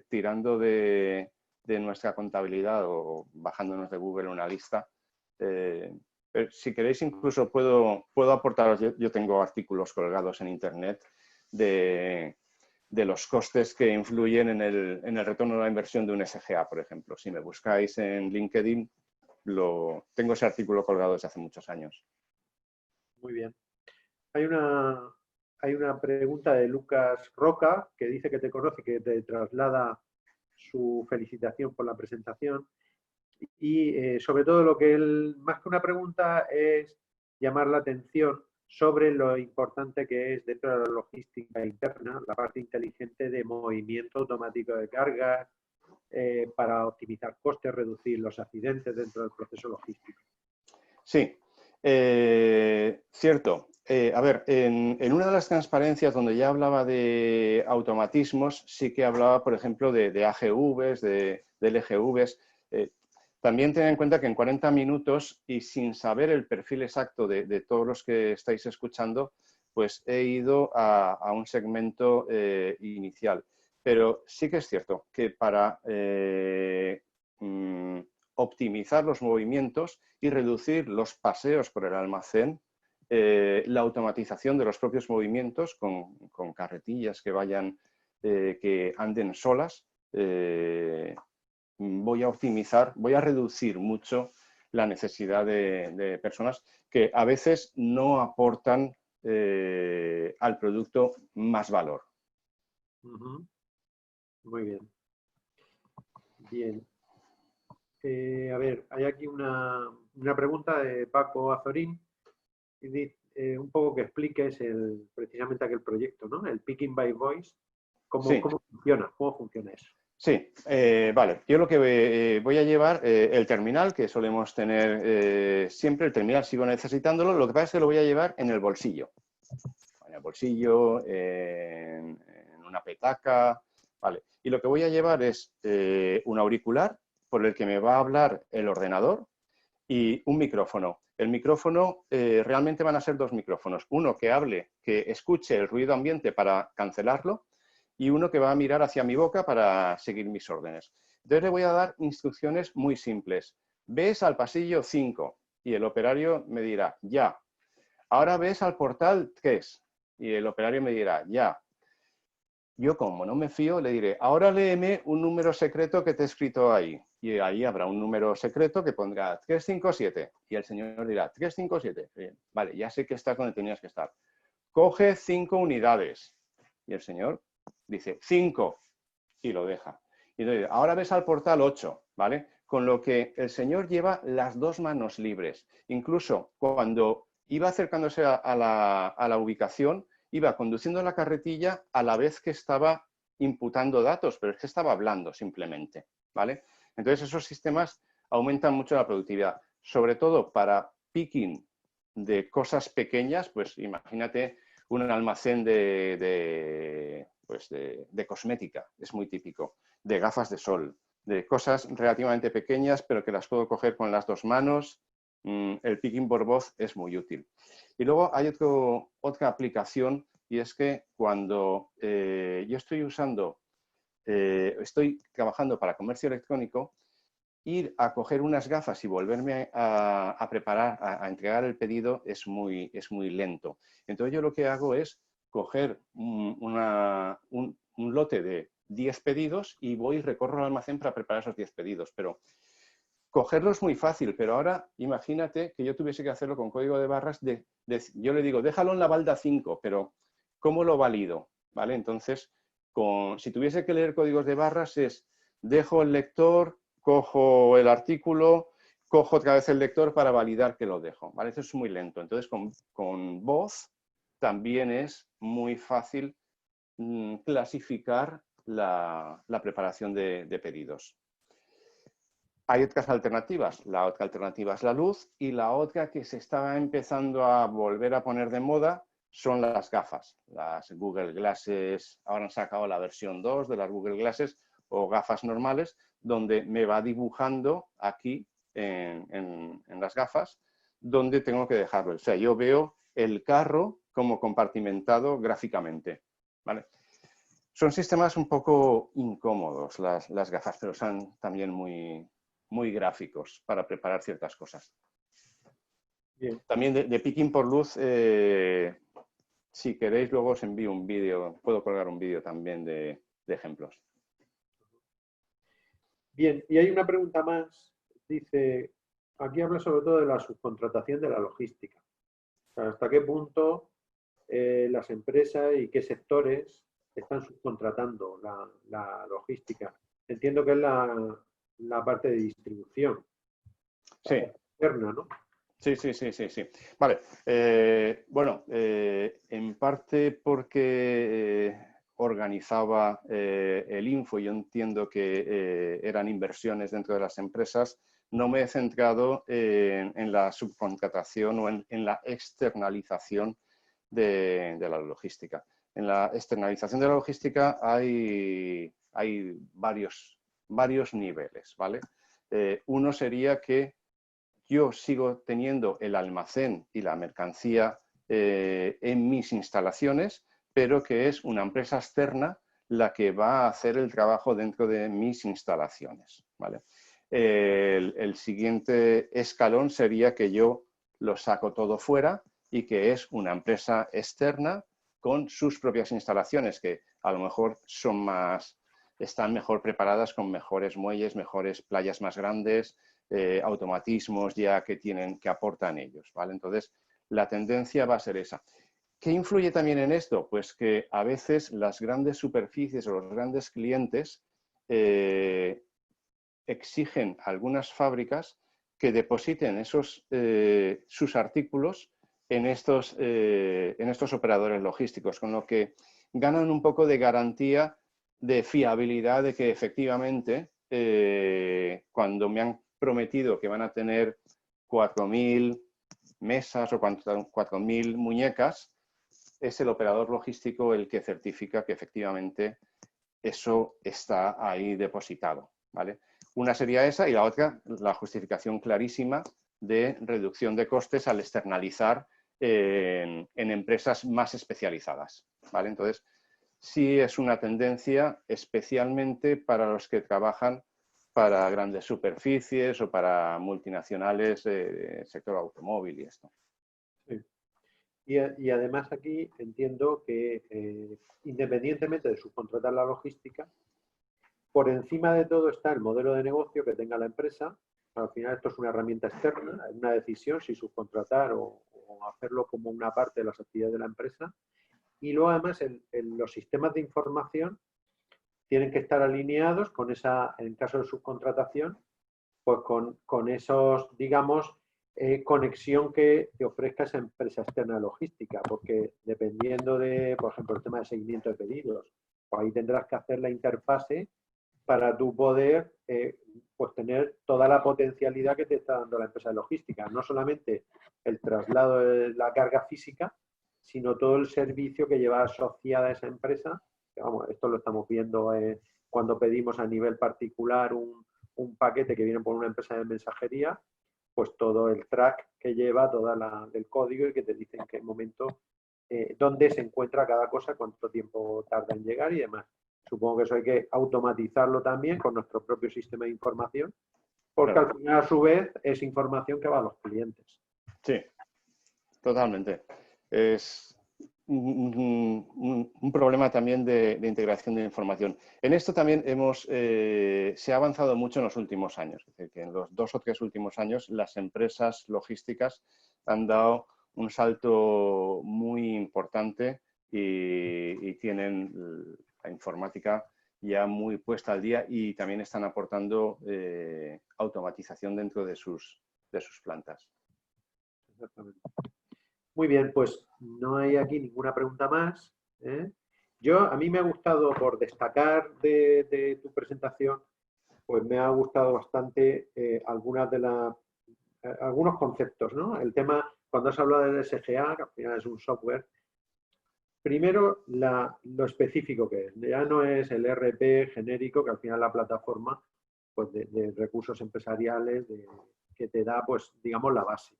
tirando de nuestra contabilidad o bajándonos de Google una lista, si queréis incluso puedo aportaros, yo tengo artículos colgados en Internet de los costes que influyen en el retorno de la inversión de un SGA, por ejemplo. Si me buscáis en LinkedIn, tengo ese artículo colgado desde hace muchos años. Muy bien. Hay una pregunta de Lucas Roca, que dice que te conoce, que te traslada su felicitación por la presentación. Y sobre todo lo que él, más que una pregunta, es llamar la atención sobre lo importante que es dentro de la logística interna, la parte inteligente de movimiento automático de cargas, para optimizar costes, reducir los accidentes dentro del proceso logístico. Sí, cierto. A ver, en una de las transparencias donde ya hablaba de automatismos, sí que hablaba, por ejemplo, de AGVs, de LGVs. También ten en cuenta que en 40 minutos y sin saber el perfil exacto de todos los que estáis escuchando, pues he ido a un segmento inicial. Pero sí que es cierto que para optimizar los movimientos y reducir los paseos por el almacén, la automatización de los propios movimientos con carretillas que que anden solas, voy a optimizar, voy a reducir mucho la necesidad de personas que a veces no aportan al producto más valor. Muy bien. Bien. A ver, hay aquí una pregunta de Paco Azorín, un poco que expliques precisamente aquel proyecto, ¿no? El Picking by Voice. Sí. ¿Cómo funciona? ¿Cómo funciona eso? Sí, vale. Yo lo que voy a llevar, el terminal, que solemos tener siempre, el terminal sigo necesitándolo, lo que pasa es que lo voy a llevar en el bolsillo. En el bolsillo, en una petaca, vale. Y lo que voy a llevar es un auricular por el que me va a hablar el ordenador y un micrófono. El micrófono, realmente van a ser dos micrófonos. Uno que hable, que escuche el ruido ambiente para cancelarlo, y uno que va a mirar hacia mi boca para seguir mis órdenes. Entonces le voy a dar instrucciones muy simples. Ves al pasillo 5 y el operario me dirá, ya. Ahora ves al portal 3 y el operario me dirá, ya. Yo, como no me fío, le diré, ahora léeme un número secreto que te he escrito ahí. Y ahí habrá un número secreto que pondrá 357. Y el señor dirá, 357. Bien, vale, ya sé que estás donde tenías que estar. Coge 5 unidades. Y el señor dice 5 y lo deja. Y entonces, ahora ves al portal 8, ¿vale? Con lo que el señor lleva las dos manos libres. Incluso cuando iba acercándose a la ubicación, iba conduciendo la carretilla a la vez que estaba imputando datos, pero es que estaba hablando simplemente, ¿vale? Entonces esos sistemas aumentan mucho la productividad, sobre todo para picking de cosas pequeñas, pues imagínate un almacén de cosmética, es muy típico, de gafas de sol, de cosas relativamente pequeñas, pero que las puedo coger con las dos manos. El picking por voz es muy útil. Y luego hay otra aplicación, y es que cuando yo estoy trabajando para comercio electrónico, ir a coger unas gafas y volverme a preparar, a entregar el pedido es muy lento. Entonces yo lo que hago es coger un lote de 10 pedidos y voy y recorro el almacén para preparar esos 10 pedidos. Pero cogerlo es muy fácil, pero ahora imagínate que yo tuviese que hacerlo con código de barras. Yo le digo, déjalo en la balda 5, pero ¿cómo lo valido? ¿Vale? Entonces, si tuviese que leer códigos de barras es, dejo el lector, cojo el artículo, cojo otra vez el lector para validar que lo dejo. ¿Vale? Eso es muy lento. Entonces, con voz también es muy fácil clasificar la preparación de pedidos. Hay otras alternativas. La otra alternativa es la luz y la otra que se está empezando a volver a poner de moda son las gafas. Las Google Glasses, ahora han sacado la versión 2 de las Google Glasses o gafas normales, donde me va dibujando aquí en las gafas donde tengo que dejarlo. O sea, yo veo el carro como compartimentado gráficamente. ¿Vale? Son sistemas un poco incómodos las gafas, pero son también muy gráficos para preparar ciertas cosas. Bien. También de picking por luz, si queréis luego os envío un vídeo, puedo colgar un vídeo también de ejemplos. Bien, y hay una pregunta más. Dice, aquí habla sobre todo de la subcontratación de la logística. O sea, ¿hasta qué punto las empresas y qué sectores están subcontratando la logística? Entiendo que es la parte de distribución. Sí. Externa, ¿no? Sí. Vale. Bueno, en parte porque organizaba el Info, yo entiendo que eran inversiones dentro de las empresas, no me he centrado en la subcontratación o en la externalización de la logística. En la externalización de la logística hay varios niveles, ¿vale? Uno sería que yo sigo teniendo el almacén y la mercancía en mis instalaciones, pero que es una empresa externa la que va a hacer el trabajo dentro de mis instalaciones, ¿vale? El siguiente escalón sería que yo lo saco todo fuera y que es una empresa externa con sus propias instalaciones, que a lo mejor están mejor preparadas con mejores muelles, mejores playas más grandes, automatismos ya que aportan ellos, ¿vale? Entonces, la tendencia va a ser esa. ¿Qué influye también en esto? Pues que a veces las grandes superficies o los grandes clientes exigen a algunas fábricas que depositen sus artículos en estos operadores logísticos, con lo que ganan un poco de garantía de fiabilidad de que efectivamente cuando me han prometido que van a tener 4.000 mesas o 4.000 muñecas, es el operador logístico el que certifica que efectivamente eso está ahí depositado, ¿vale? Una sería esa y la otra, la justificación clarísima de reducción de costes al externalizar en empresas más especializadas, ¿vale? Entonces, sí es una tendencia especialmente para los que trabajan para grandes superficies o para multinacionales del sector automóvil y esto. Sí. Y además aquí entiendo que independientemente de subcontratar la logística, por encima de todo está el modelo de negocio que tenga la empresa. Al final esto es una herramienta externa, es una decisión si subcontratar o hacerlo como una parte de las actividades de la empresa. Y luego además los sistemas de información tienen que estar alineados con esa, en caso de subcontratación, pues con esos, digamos, conexión que te ofrezca esa empresa externa de logística, porque dependiendo de, por ejemplo, el tema de seguimiento de pedidos, pues ahí tendrás que hacer la interfase para tú poder pues tener toda la potencialidad que te está dando la empresa de logística, no solamente el traslado de la carga física, sino todo el servicio que lleva asociada a esa empresa. Que, vamos, esto lo estamos viendo cuando pedimos a nivel particular un paquete que viene por una empresa de mensajería, pues todo el track que lleva, el código y que te dice en qué momento, dónde se encuentra cada cosa, cuánto tiempo tarda en llegar y demás. Supongo que eso hay que automatizarlo también con nuestro propio sistema de información, porque Claro. al final, a su vez, es información que va a los clientes. Sí, totalmente. un problema también de integración de información. En esto también se ha avanzado mucho en los últimos años. Es decir, que en los 2 o 3 últimos años las empresas logísticas han dado un salto muy importante y tienen la informática ya muy puesta al día y también están aportando automatización dentro de sus plantas. Exactamente. Muy bien, pues no hay aquí ninguna pregunta más, ¿eh? A mí me ha gustado, por destacar de tu presentación, pues me ha gustado bastante algunos conceptos, ¿no? El tema, cuando has hablado del SGA, que al final es un software, primero lo específico que es. Ya no es el ERP genérico, que al final la plataforma pues de recursos empresariales que te da, pues digamos, la base.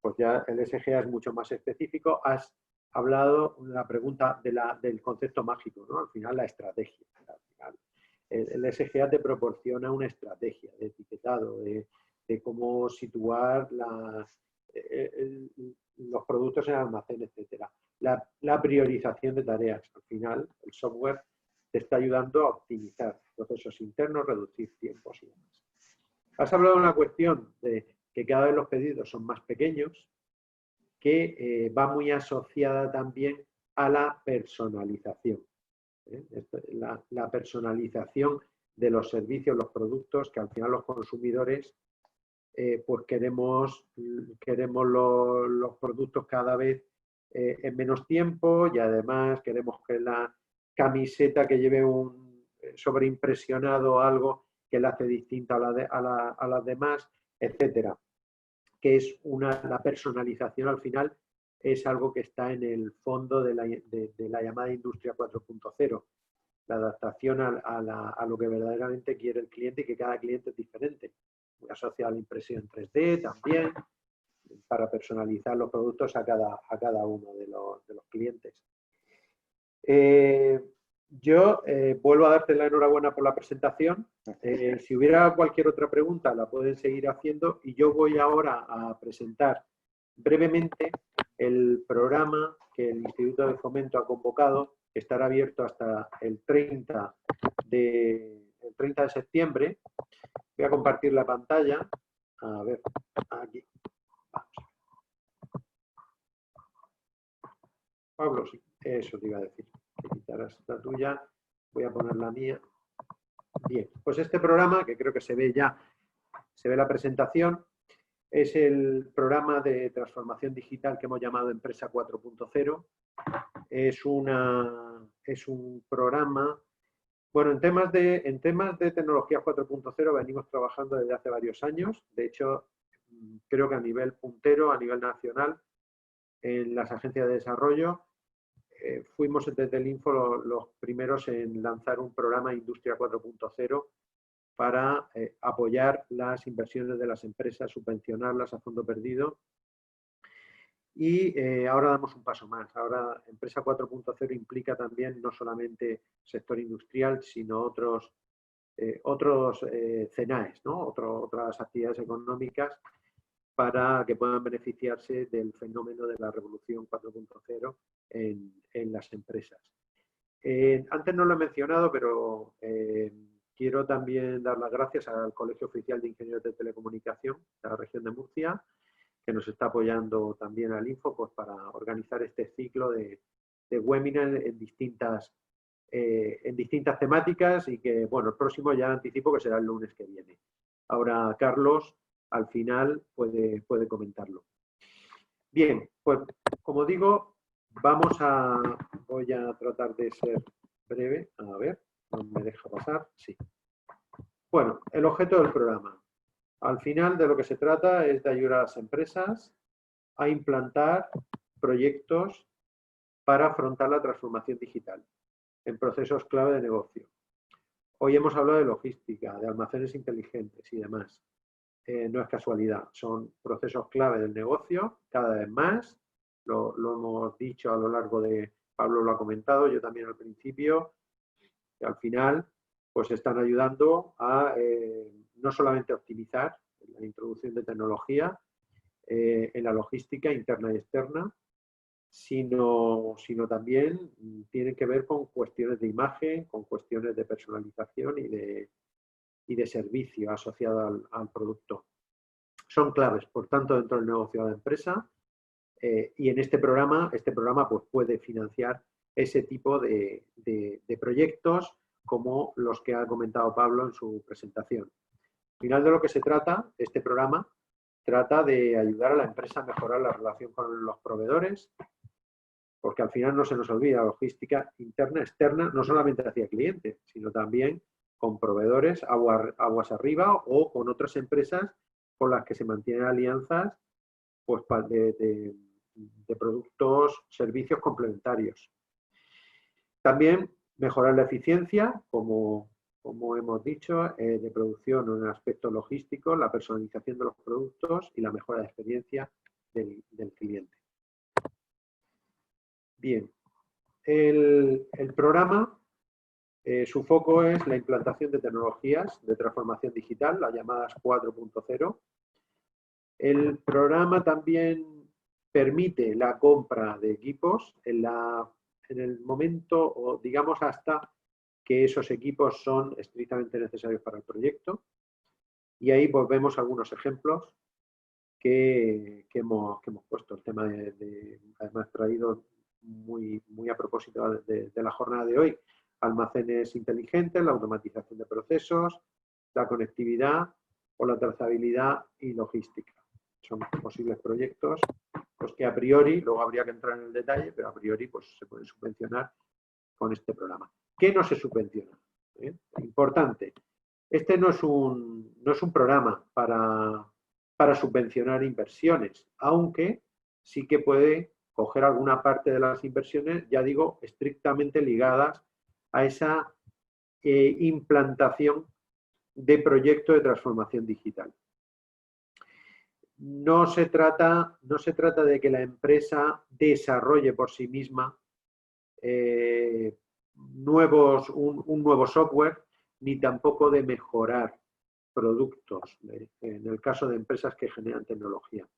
Pues ya el SGA es mucho más específico. Has hablado en la pregunta del concepto mágico, ¿no? Al final la estrategia. Al final, el SGA te proporciona una estrategia de etiquetado, de cómo situar los productos en el almacén, etcétera. La priorización de tareas. Al final, el software te está ayudando a optimizar procesos internos, reducir tiempos y demás. Has hablado de una cuestión de que cada vez los pedidos son más pequeños, que va muy asociada también a la personalización. La personalización de los servicios, los productos, que al final los consumidores pues queremos los productos cada vez en menos tiempo, y además queremos que la camiseta que lleve un sobreimpresionado algo que la hace distinta a las demás, etcétera. Que es la personalización al final es algo que está en el fondo de la llamada industria 4.0. La adaptación a lo que verdaderamente quiere el cliente, y que cada cliente es diferente. Muy asociado a la impresión 3D también, para personalizar los productos a cada uno de los clientes. Yo vuelvo a darte la enhorabuena por la presentación. Si hubiera cualquier otra pregunta, la pueden seguir haciendo, y yo voy ahora a presentar brevemente el programa que el Instituto de Fomento ha convocado, que estará abierto hasta el 30 de septiembre. Voy a compartir la pantalla. A ver, aquí. Vamos. Pablo, sí, eso te iba a decir. Que quitaras la tuya, voy a poner la mía. Bien, pues este programa, que creo que se ve ya, se ve la presentación, es el programa de transformación digital que hemos llamado Empresa 4.0. Es un programa, bueno, en temas de tecnología 4.0 venimos trabajando desde hace varios años. De hecho, creo que a nivel puntero, a nivel nacional, en las agencias de desarrollo, fuimos desde el Info los primeros en lanzar un programa Industria 4.0 para apoyar las inversiones de las empresas, subvencionarlas a fondo perdido. Y ahora damos un paso más. Ahora Empresa 4.0 implica también no solamente sector industrial, sino otros CENAES, ¿no? Otras actividades económicas, para que puedan beneficiarse del fenómeno de la revolución 4.0 en las empresas. Antes no lo he mencionado, pero quiero también dar las gracias al Colegio Oficial de Ingenieros de Telecomunicación de la región de Murcia, que nos está apoyando también al Info, pues, para organizar este ciclo de webinars en distintas temáticas, y que, bueno, el próximo ya anticipo que será el lunes que viene. Ahora Carlos al final puede comentarlo. Bien, pues como digo, voy a tratar de ser breve. A ver, no me deja pasar. Sí. Bueno, el objeto del programa. Al final de lo que se trata es de ayudar a las empresas a implantar proyectos para afrontar la transformación digital en procesos clave de negocio. Hoy hemos hablado de logística, de almacenes inteligentes y demás. No es casualidad, son procesos clave del negocio, cada vez más. Lo hemos dicho a lo largo de... Pablo lo ha comentado, yo también al principio. Y al final, pues están ayudando a no solamente optimizar la introducción de tecnología en la logística interna y externa, sino también tienen que ver con cuestiones de imagen, con cuestiones de personalización y de servicio asociado al producto. Son claves, por tanto, dentro del negocio de la empresa, y en este programa pues, puede financiar ese tipo de proyectos como los que ha comentado Pablo en su presentación. Al final de lo que se trata, este programa trata de ayudar a la empresa a mejorar la relación con los proveedores, porque al final no se nos olvida, la logística interna, externa, no solamente hacia clientes, sino también con proveedores aguas arriba o con otras empresas con las que se mantienen alianzas pues, de productos, servicios complementarios. También mejorar la eficiencia, como hemos dicho, de producción en el aspecto logístico, la personalización de los productos y la mejora de experiencia del cliente. Bien, el programa, su foco es la implantación de tecnologías de transformación digital, las llamadas 4.0. El programa también permite la compra de equipos en el momento, o digamos hasta que esos equipos son estrictamente necesarios para el proyecto. Y ahí pues, vemos algunos ejemplos que hemos puesto. El tema además traído muy a propósito de la jornada de hoy. Almacenes inteligentes, la automatización de procesos, la conectividad o la trazabilidad y logística. Son posibles proyectos pues, que a priori, luego habría que entrar en el detalle, pero a priori pues, se pueden subvencionar con este programa. ¿Qué no se subvenciona? Importante. Este no es un programa para subvencionar inversiones, aunque sí que puede coger alguna parte de las inversiones, ya digo, estrictamente ligadas a esa implantación de proyecto de transformación digital. No se trata de que la empresa desarrolle por sí misma un nuevo software, ni tampoco de mejorar productos, en el caso de empresas que generan tecnología.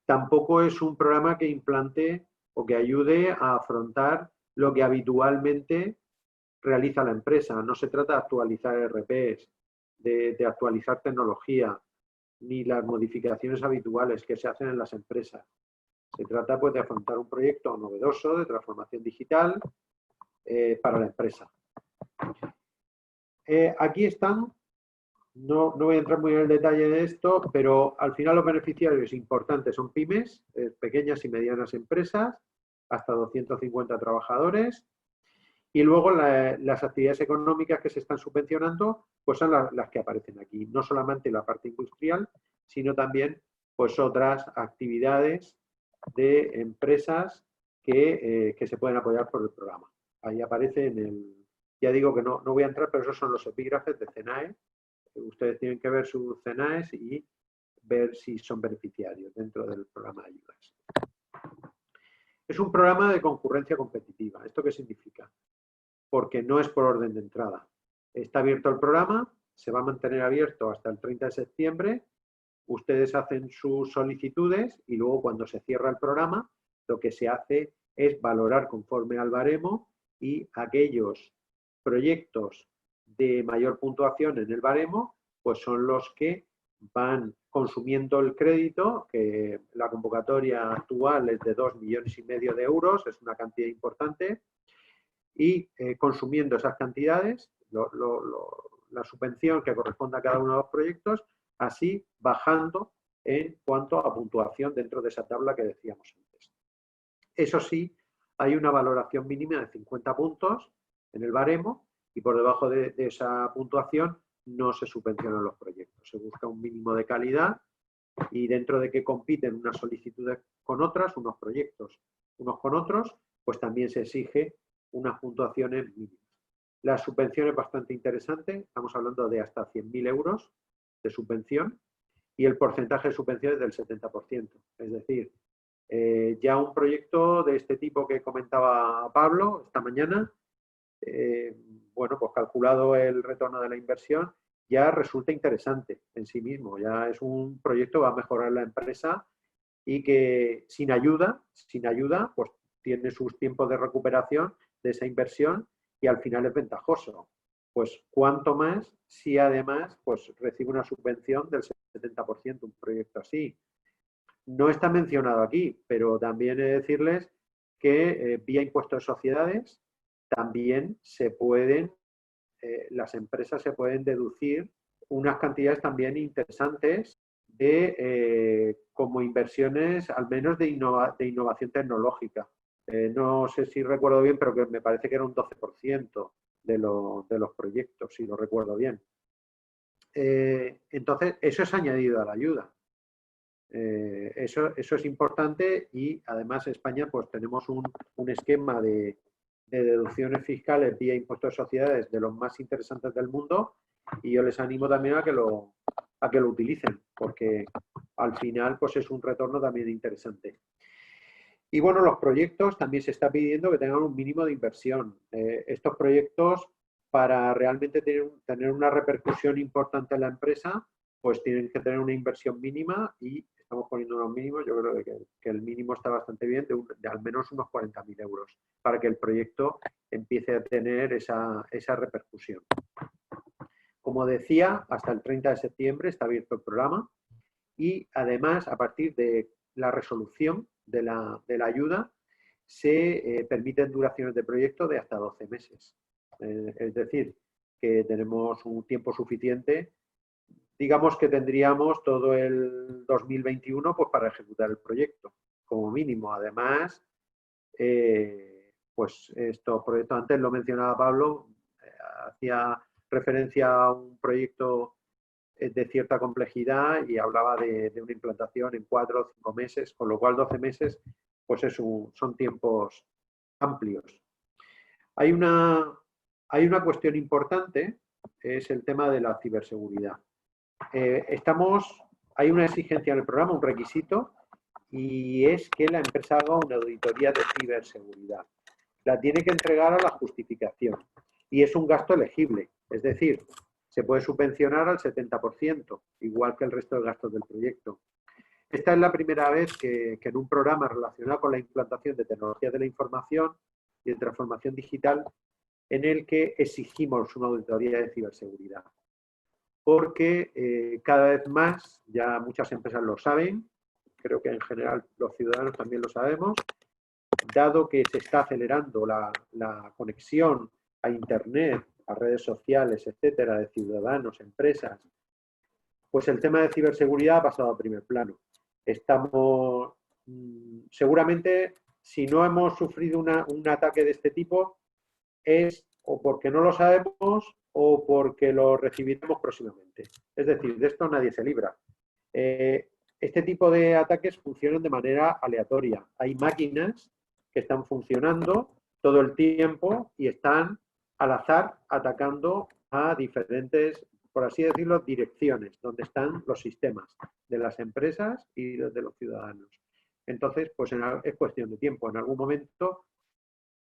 Tampoco es un programa que implante o que ayude a afrontar lo que habitualmente realiza la empresa. No se trata de actualizar RPs, de actualizar tecnología, ni las modificaciones habituales que se hacen en las empresas. Se trata pues, de afrontar un proyecto novedoso de transformación digital para la empresa. Aquí están, no voy a entrar muy en el detalle de esto, pero al final los beneficiarios importantes son pymes, pequeñas y medianas empresas, hasta 250 trabajadores, y luego las actividades económicas que se están subvencionando pues son las que aparecen aquí, no solamente la parte industrial, sino también pues otras actividades de empresas que se pueden apoyar por el programa. Ahí aparece ya digo que no voy a entrar, pero esos son los epígrafes de CENAE. Ustedes tienen que ver sus CENAEs y ver si son beneficiarios dentro del programa de ayudas. Es un programa de concurrencia competitiva. ¿Esto qué significa? Porque no es por orden de entrada. Está abierto el programa, se va a mantener abierto hasta el 30 de septiembre. Ustedes hacen sus solicitudes y luego cuando se cierra el programa, lo que se hace es valorar conforme al baremo y aquellos proyectos de mayor puntuación en el baremo, pues son los que van consumiendo el crédito, que la convocatoria actual es de 2,5 millones de euros, es una cantidad importante, y consumiendo esas cantidades, la subvención que corresponde a cada uno de los proyectos, así bajando en cuanto a puntuación dentro de esa tabla que decíamos antes. Eso sí, hay una valoración mínima de 50 puntos en el baremo y por debajo de esa puntuación no se subvencionan los proyectos. Se busca un mínimo de calidad y dentro de que compiten unas solicitudes con otras, unos proyectos unos con otros, pues también se exige unas puntuaciones mínimas. La subvención es bastante interesante, estamos hablando de hasta 100.000 euros de subvención y el porcentaje de subvención es del 70%. Es decir, ya un proyecto de este tipo que comentaba Pablo esta mañana, bueno, pues calculado el retorno de la inversión, ya resulta interesante en sí mismo. Ya es un proyecto que va a mejorar la empresa y que sin ayuda, pues tiene sus tiempos de recuperación de esa inversión y al final es ventajoso. Pues cuánto más si además pues recibe una subvención del 70%, un proyecto así. No está mencionado aquí, pero también he de decirles que vía impuesto de sociedades también se pueden, las empresas se pueden deducir unas cantidades también interesantes de como inversiones, al menos de innovación tecnológica. No sé si recuerdo bien, pero que me parece que era un 12% de los proyectos, si lo recuerdo bien. Entonces, eso es añadido a la ayuda. Eso es importante y además en España pues tenemos un esquema de deducciones fiscales vía impuestos de sociedades de los más interesantes del mundo y yo les animo también a que lo utilicen porque al final pues es un retorno también interesante. Y bueno, los proyectos también se está pidiendo que tengan un mínimo de inversión. Estos proyectos para realmente tener una repercusión importante en la empresa pues tienen que tener una inversión mínima y estamos poniendo unos mínimos, yo creo que el mínimo está bastante bien, de al menos unos 40.000 euros, para que el proyecto empiece a tener esa repercusión. Como decía, hasta el 30 de septiembre está abierto el programa y además, a partir de la resolución de la ayuda, se permiten duraciones de proyecto de hasta 12 meses. Es decir, que tenemos un tiempo suficiente. Digamos que tendríamos todo el 2021 pues, para ejecutar el proyecto, como mínimo. Además, pues estos proyectos, antes lo mencionaba Pablo, hacía referencia a un proyecto de cierta complejidad y hablaba de una implantación en 4 o 5 meses, con lo cual 12 meses pues son tiempos amplios. Hay una cuestión importante, es el tema de la ciberseguridad. Hay una exigencia en el programa, un requisito, y es que la empresa haga una auditoría de ciberseguridad. La tiene que entregar a la justificación y es un gasto elegible, es decir, se puede subvencionar al 70%, igual que el resto de gastos del proyecto. Esta es la primera vez que en un programa relacionado con la implantación de tecnologías de la información y de transformación digital, en el que exigimos una auditoría de ciberseguridad. Porque cada vez más, ya muchas empresas lo saben, creo que en general los ciudadanos también lo sabemos, dado que se está acelerando la conexión a Internet, a redes sociales, etcétera, de ciudadanos, empresas, pues el tema de ciberseguridad ha pasado a primer plano. Estamos, seguramente, si no hemos sufrido un ataque de este tipo, es o porque no lo sabemos o porque lo recibiremos próximamente. Es decir, de esto nadie se libra. Este tipo de ataques funcionan de manera aleatoria. Hay máquinas que están funcionando todo el tiempo y están al azar atacando a diferentes, por así decirlo, direcciones, donde están los sistemas de las empresas y de los ciudadanos. Entonces, pues es cuestión de tiempo. En algún momento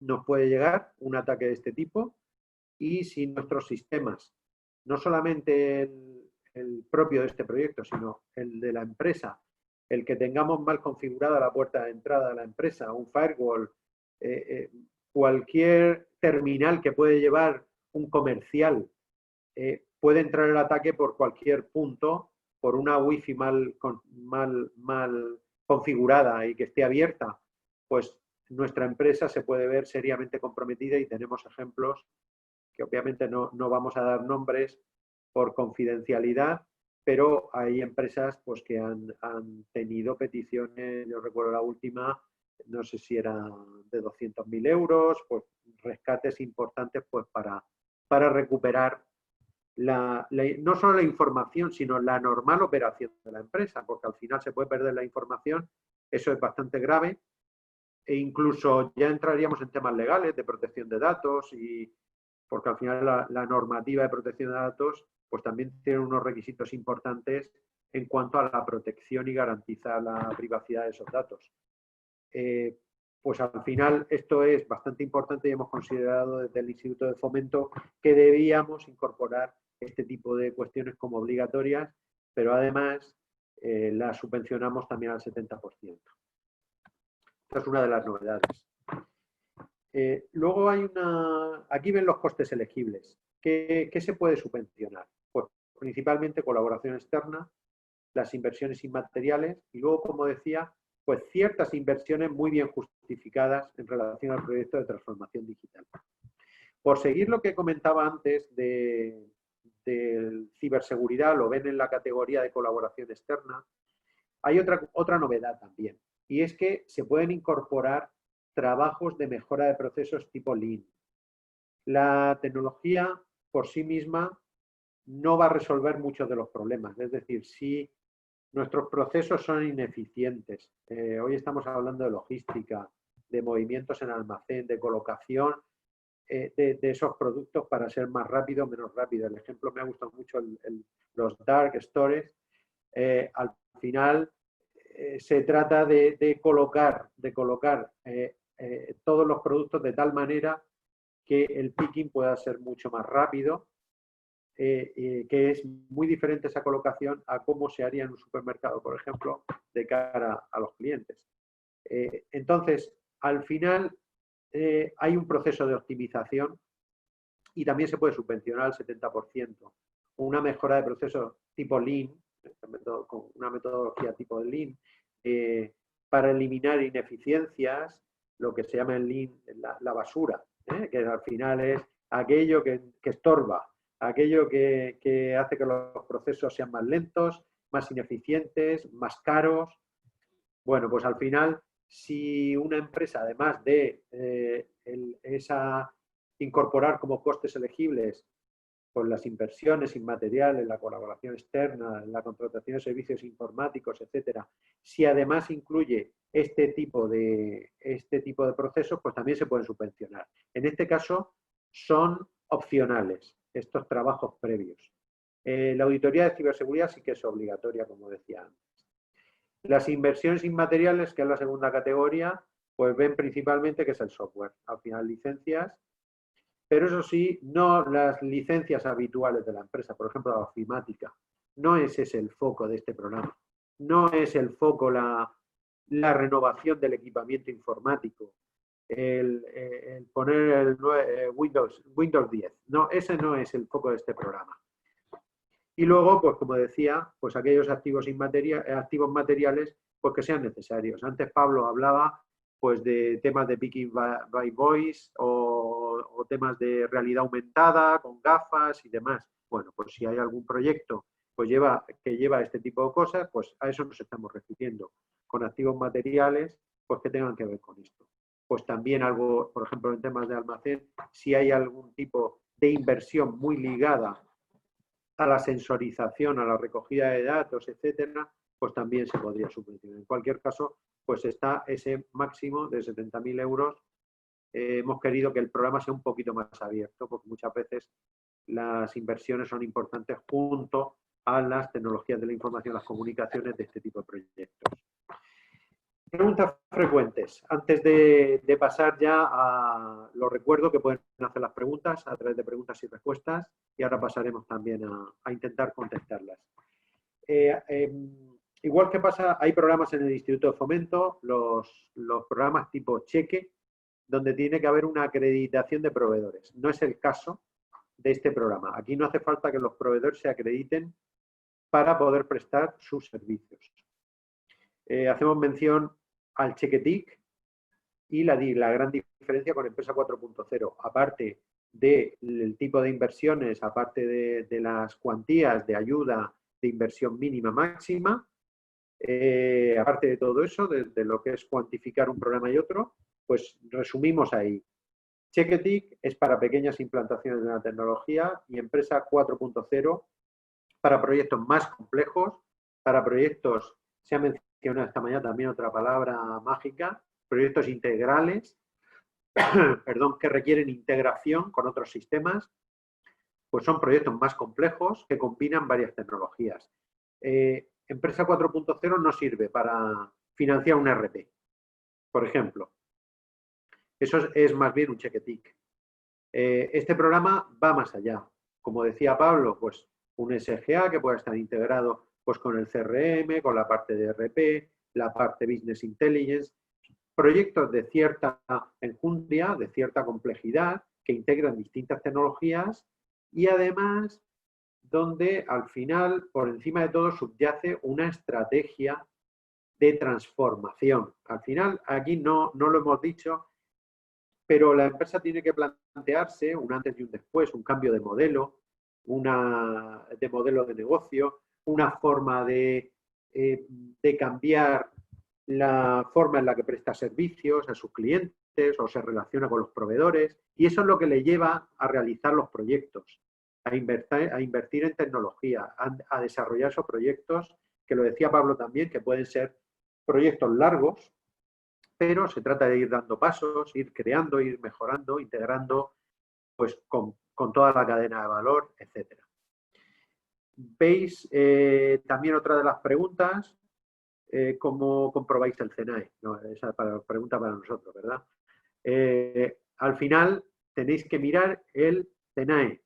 nos puede llegar un ataque de este tipo y si nuestros sistemas, no solamente el propio de este proyecto, sino el de la empresa, el que tengamos mal configurada la puerta de entrada de la empresa, un firewall, cualquier terminal que puede llevar un comercial, puede entrar el ataque por cualquier punto, por una wifi mal configurada y que esté abierta, pues nuestra empresa se puede ver seriamente comprometida y tenemos ejemplos que obviamente no vamos a dar nombres por confidencialidad, pero hay empresas pues, que han tenido peticiones, yo recuerdo la última, no sé si era de 200.000 euros, pues rescates importantes pues, para recuperar no solo la información, sino la normal operación de la empresa, porque al final se puede perder la información, eso es bastante grave, e incluso ya entraríamos en temas legales de protección de datos, porque al final la normativa de protección de datos pues también tiene unos requisitos importantes en cuanto a la protección y garantizar la privacidad de esos datos. Pues al final esto es bastante importante y hemos considerado desde el Instituto de Fomento que debíamos incorporar este tipo de cuestiones como obligatorias, pero además la subvencionamos también al 70%. Esta es una de las novedades. Luego hay aquí ven los costes elegibles. ¿Qué se puede subvencionar? Pues principalmente colaboración externa, las inversiones inmateriales y luego, como decía, pues ciertas inversiones muy bien justificadas en relación al proyecto de transformación digital. Por seguir lo que comentaba antes de ciberseguridad, lo ven en la categoría de colaboración externa, hay otra novedad también, y es que se pueden incorporar trabajos de mejora de procesos tipo Lean. La tecnología por sí misma no va a resolver muchos de los problemas, es decir, si nuestros procesos son ineficientes, hoy estamos hablando de logística, de movimientos en almacén, de colocación de esos productos para ser más rápido o menos rápido. El ejemplo me ha gustado mucho los dark stores. Al final se trata de colocar todos los productos de tal manera que el picking pueda ser mucho más rápido, que es muy diferente esa colocación a cómo se haría en un supermercado, por ejemplo, de cara a los clientes. Entonces, al final hay un proceso de optimización y también se puede subvencionar al 70%. Una mejora de procesos tipo Lean, con una metodología tipo de Lean, para eliminar ineficiencias, lo que se llama en Lean la basura, que al final es aquello que estorba, aquello que hace que los procesos sean más lentos, más ineficientes, más caros. Bueno, pues al final, si una empresa, además de incorporar como costes elegibles con las inversiones inmateriales, la colaboración externa, la contratación de servicios informáticos, etcétera, si además incluye este tipo de procesos, pues también se pueden subvencionar. En este caso, son opcionales estos trabajos previos. La auditoría de ciberseguridad sí que es obligatoria, como decía antes. Las inversiones inmateriales, que es la segunda categoría, pues ven principalmente que es el software. Al final, licencias, pero eso sí, no las licencias habituales de la empresa, por ejemplo, la ofimática. No es ese el foco de este programa. No es el foco la renovación del equipamiento informático, el poner el Windows 10. No, ese no es el foco de este programa. Y luego, pues como decía, pues aquellos activos materiales pues que sean necesarios. Antes Pablo hablaba pues de temas de picking by voice o temas de realidad aumentada con gafas y demás. Bueno, pues si hay algún proyecto pues que lleva este tipo de cosas, pues a eso nos estamos refiriendo. Con activos materiales, pues que tengan que ver con esto. Pues también algo, por ejemplo, en temas de almacén, si hay algún tipo de inversión muy ligada a la sensorización, a la recogida de datos, etcétera, pues también se podría subvencionar. En cualquier caso, pues está ese máximo de 70.000 euros. Hemos querido que el programa sea un poquito más abierto, porque muchas veces las inversiones son importantes junto a las tecnologías de la información, las comunicaciones de este tipo de proyectos. Preguntas frecuentes. Antes de pasar ya a los recuerdo que pueden hacer las preguntas a través de preguntas y respuestas y ahora pasaremos también a intentar contestarlas. Igual que pasa, hay programas en el Instituto de Fomento, los programas tipo cheque, donde tiene que haber una acreditación de proveedores. No es el caso de este programa. Aquí no hace falta que los proveedores se acrediten para poder prestar sus servicios. Hacemos mención al cheque TIC y la gran diferencia con Empresa 4.0, aparte del tipo de inversiones, aparte de las cuantías de ayuda de inversión mínima máxima, aparte de todo eso, de lo que es cuantificar un programa y otro, pues resumimos ahí. Cheque TIC es para pequeñas implantaciones de la tecnología y Empresa 4.0 para proyectos más complejos, para proyectos, se ha mencionado esta mañana también otra palabra mágica, proyectos integrales, perdón, que requieren integración con otros sistemas, pues son proyectos más complejos que combinan varias tecnologías. Empresa 4.0 no sirve para financiar un ERP, por ejemplo. Eso es más bien un cheque TIC. Este programa va más allá. Como decía Pablo, pues un SGA que pueda estar integrado pues con el CRM, con la parte de ERP, la parte Business Intelligence, proyectos de cierta enjundia, de cierta complejidad, que integran distintas tecnologías y además donde al final, por encima de todo, subyace una estrategia de transformación. Al final, aquí no lo hemos dicho, pero la empresa tiene que plantearse un antes y un después, un cambio de modelo, de modelo de negocio, una forma de cambiar la forma en la que presta servicios a sus clientes o se relaciona con los proveedores, y eso es lo que le lleva a realizar los proyectos, a invertir en tecnología, a desarrollar esos proyectos, que lo decía Pablo también, que pueden ser proyectos largos, pero se trata de ir dando pasos, ir creando, ir mejorando, integrando pues con toda la cadena de valor, etcétera. Veis también otra de las preguntas, ¿cómo comprobáis el CNAE? No, esa es pregunta para nosotros, ¿verdad? Al final tenéis que mirar el CNAE.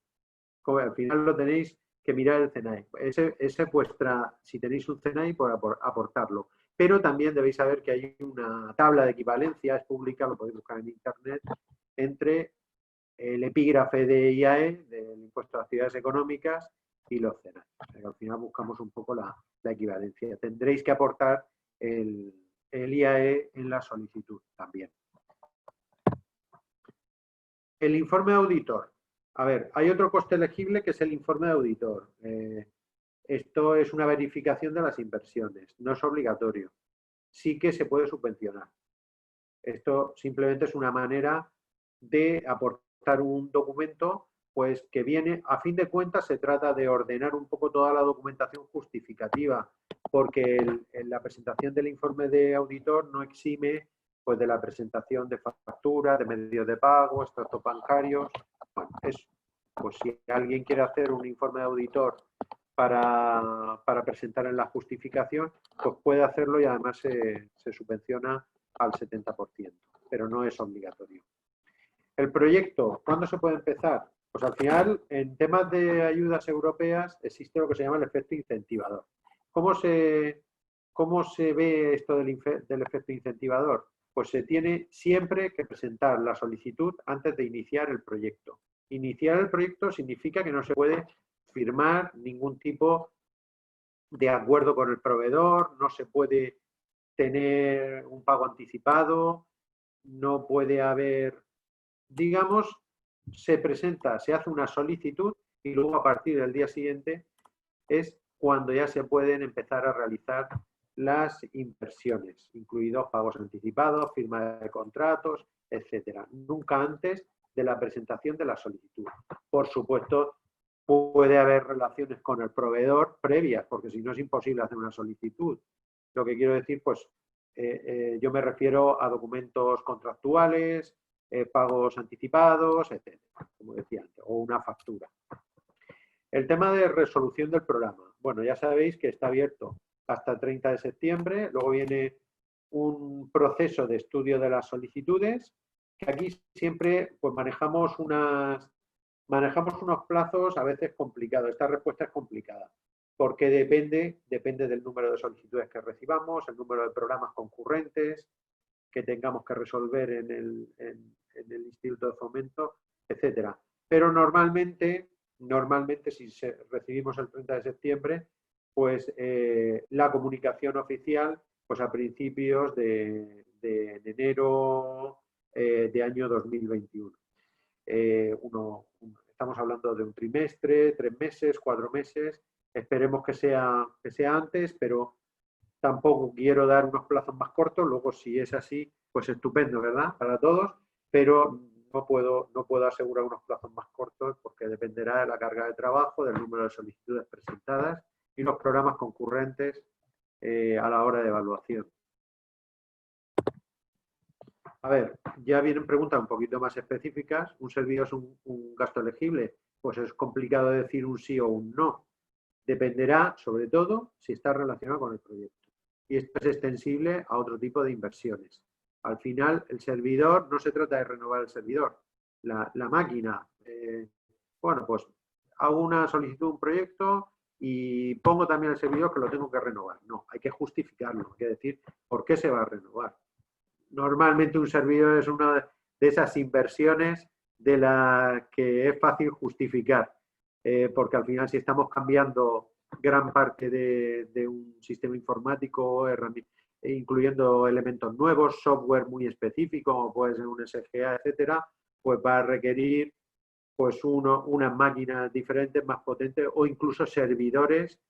Al final lo tenéis que mirar el CNAE. Ese vuestra, si tenéis un CNAE, por aportarlo. Pero también debéis saber que hay una tabla de equivalencia, es pública, lo podéis buscar en internet, entre el epígrafe de IAE, del Impuesto de Actividades Económicas, y los CNAE. O sea que al final buscamos un poco la equivalencia. Tendréis que aportar el IAE en la solicitud también. El informe de auditor. A ver, hay otro coste elegible que es el informe de auditor. Esto es una verificación de las inversiones, no es obligatorio. Sí que se puede subvencionar. Esto simplemente es una manera de aportar un documento pues que viene, a fin de cuentas, se trata de ordenar un poco toda la documentación justificativa, porque la presentación del informe de auditor no exime pues de la presentación de facturas, de medios de pago, extractos bancarios. Bueno, pues si alguien quiere hacer un informe de auditor para presentar en la justificación, pues puede hacerlo y además se subvenciona al 70%, pero no es obligatorio. El proyecto, ¿cuándo se puede empezar? Pues al final, en temas de ayudas europeas, existe lo que se llama el efecto incentivador. ¿Cómo se ve esto del efecto incentivador? Pues se tiene siempre que presentar la solicitud antes de iniciar el proyecto. Iniciar el proyecto significa que no se puede firmar ningún tipo de acuerdo con el proveedor, no se puede tener un pago anticipado, no puede haber, digamos, se presenta, se hace una solicitud y luego a partir del día siguiente es cuando ya se pueden empezar a realizar las inversiones, incluidos pagos anticipados, firma de contratos, etcétera. Nunca antes de la presentación de la solicitud. Por supuesto, puede haber relaciones con el proveedor previas, porque si no es imposible hacer una solicitud. Lo que quiero decir, pues, yo me refiero a documentos contractuales, pagos anticipados, etcétera, como decía antes, o una factura. El tema de resolución del programa. Bueno, ya sabéis que está abierto hasta el 30 de septiembre, luego viene un proceso de estudio de las solicitudes, que aquí siempre pues manejamos unos plazos a veces complicados. Esta respuesta es complicada, porque depende del número de solicitudes que recibamos, el número de programas concurrentes que tengamos que resolver en el Instituto de Fomento, etcétera. Pero normalmente si recibimos el 30 de septiembre, pues la comunicación oficial, pues a principios de enero de año 2021. Estamos hablando de un trimestre, 3 meses, 4 meses. Esperemos que sea antes, pero tampoco quiero dar unos plazos más cortos. Luego, si es así, pues estupendo, ¿verdad? Para todos, pero no puedo asegurar unos plazos más cortos porque dependerá de la carga de trabajo, del número de solicitudes presentadas y los programas concurrentes a la hora de evaluación. A ver, ya vienen preguntas un poquito más específicas. ¿Un servidor es un gasto elegible? Pues es complicado decir un sí o un no. Dependerá, sobre todo, si está relacionado con el proyecto. Y esto es extensible a otro tipo de inversiones. Al final, el servidor, no se trata de renovar el servidor. La máquina, bueno, pues hago una solicitud de un proyecto, y pongo también el servidor que lo tengo que renovar. No, hay que justificarlo, hay que decir por qué se va a renovar. Normalmente un servidor es una de esas inversiones de las que es fácil justificar, porque al final si estamos cambiando gran parte de un sistema informático, incluyendo elementos nuevos, software muy específico, como puede ser un SGA, etcétera, pues va a requerir pues unas máquinas diferentes, más potentes, o incluso servidores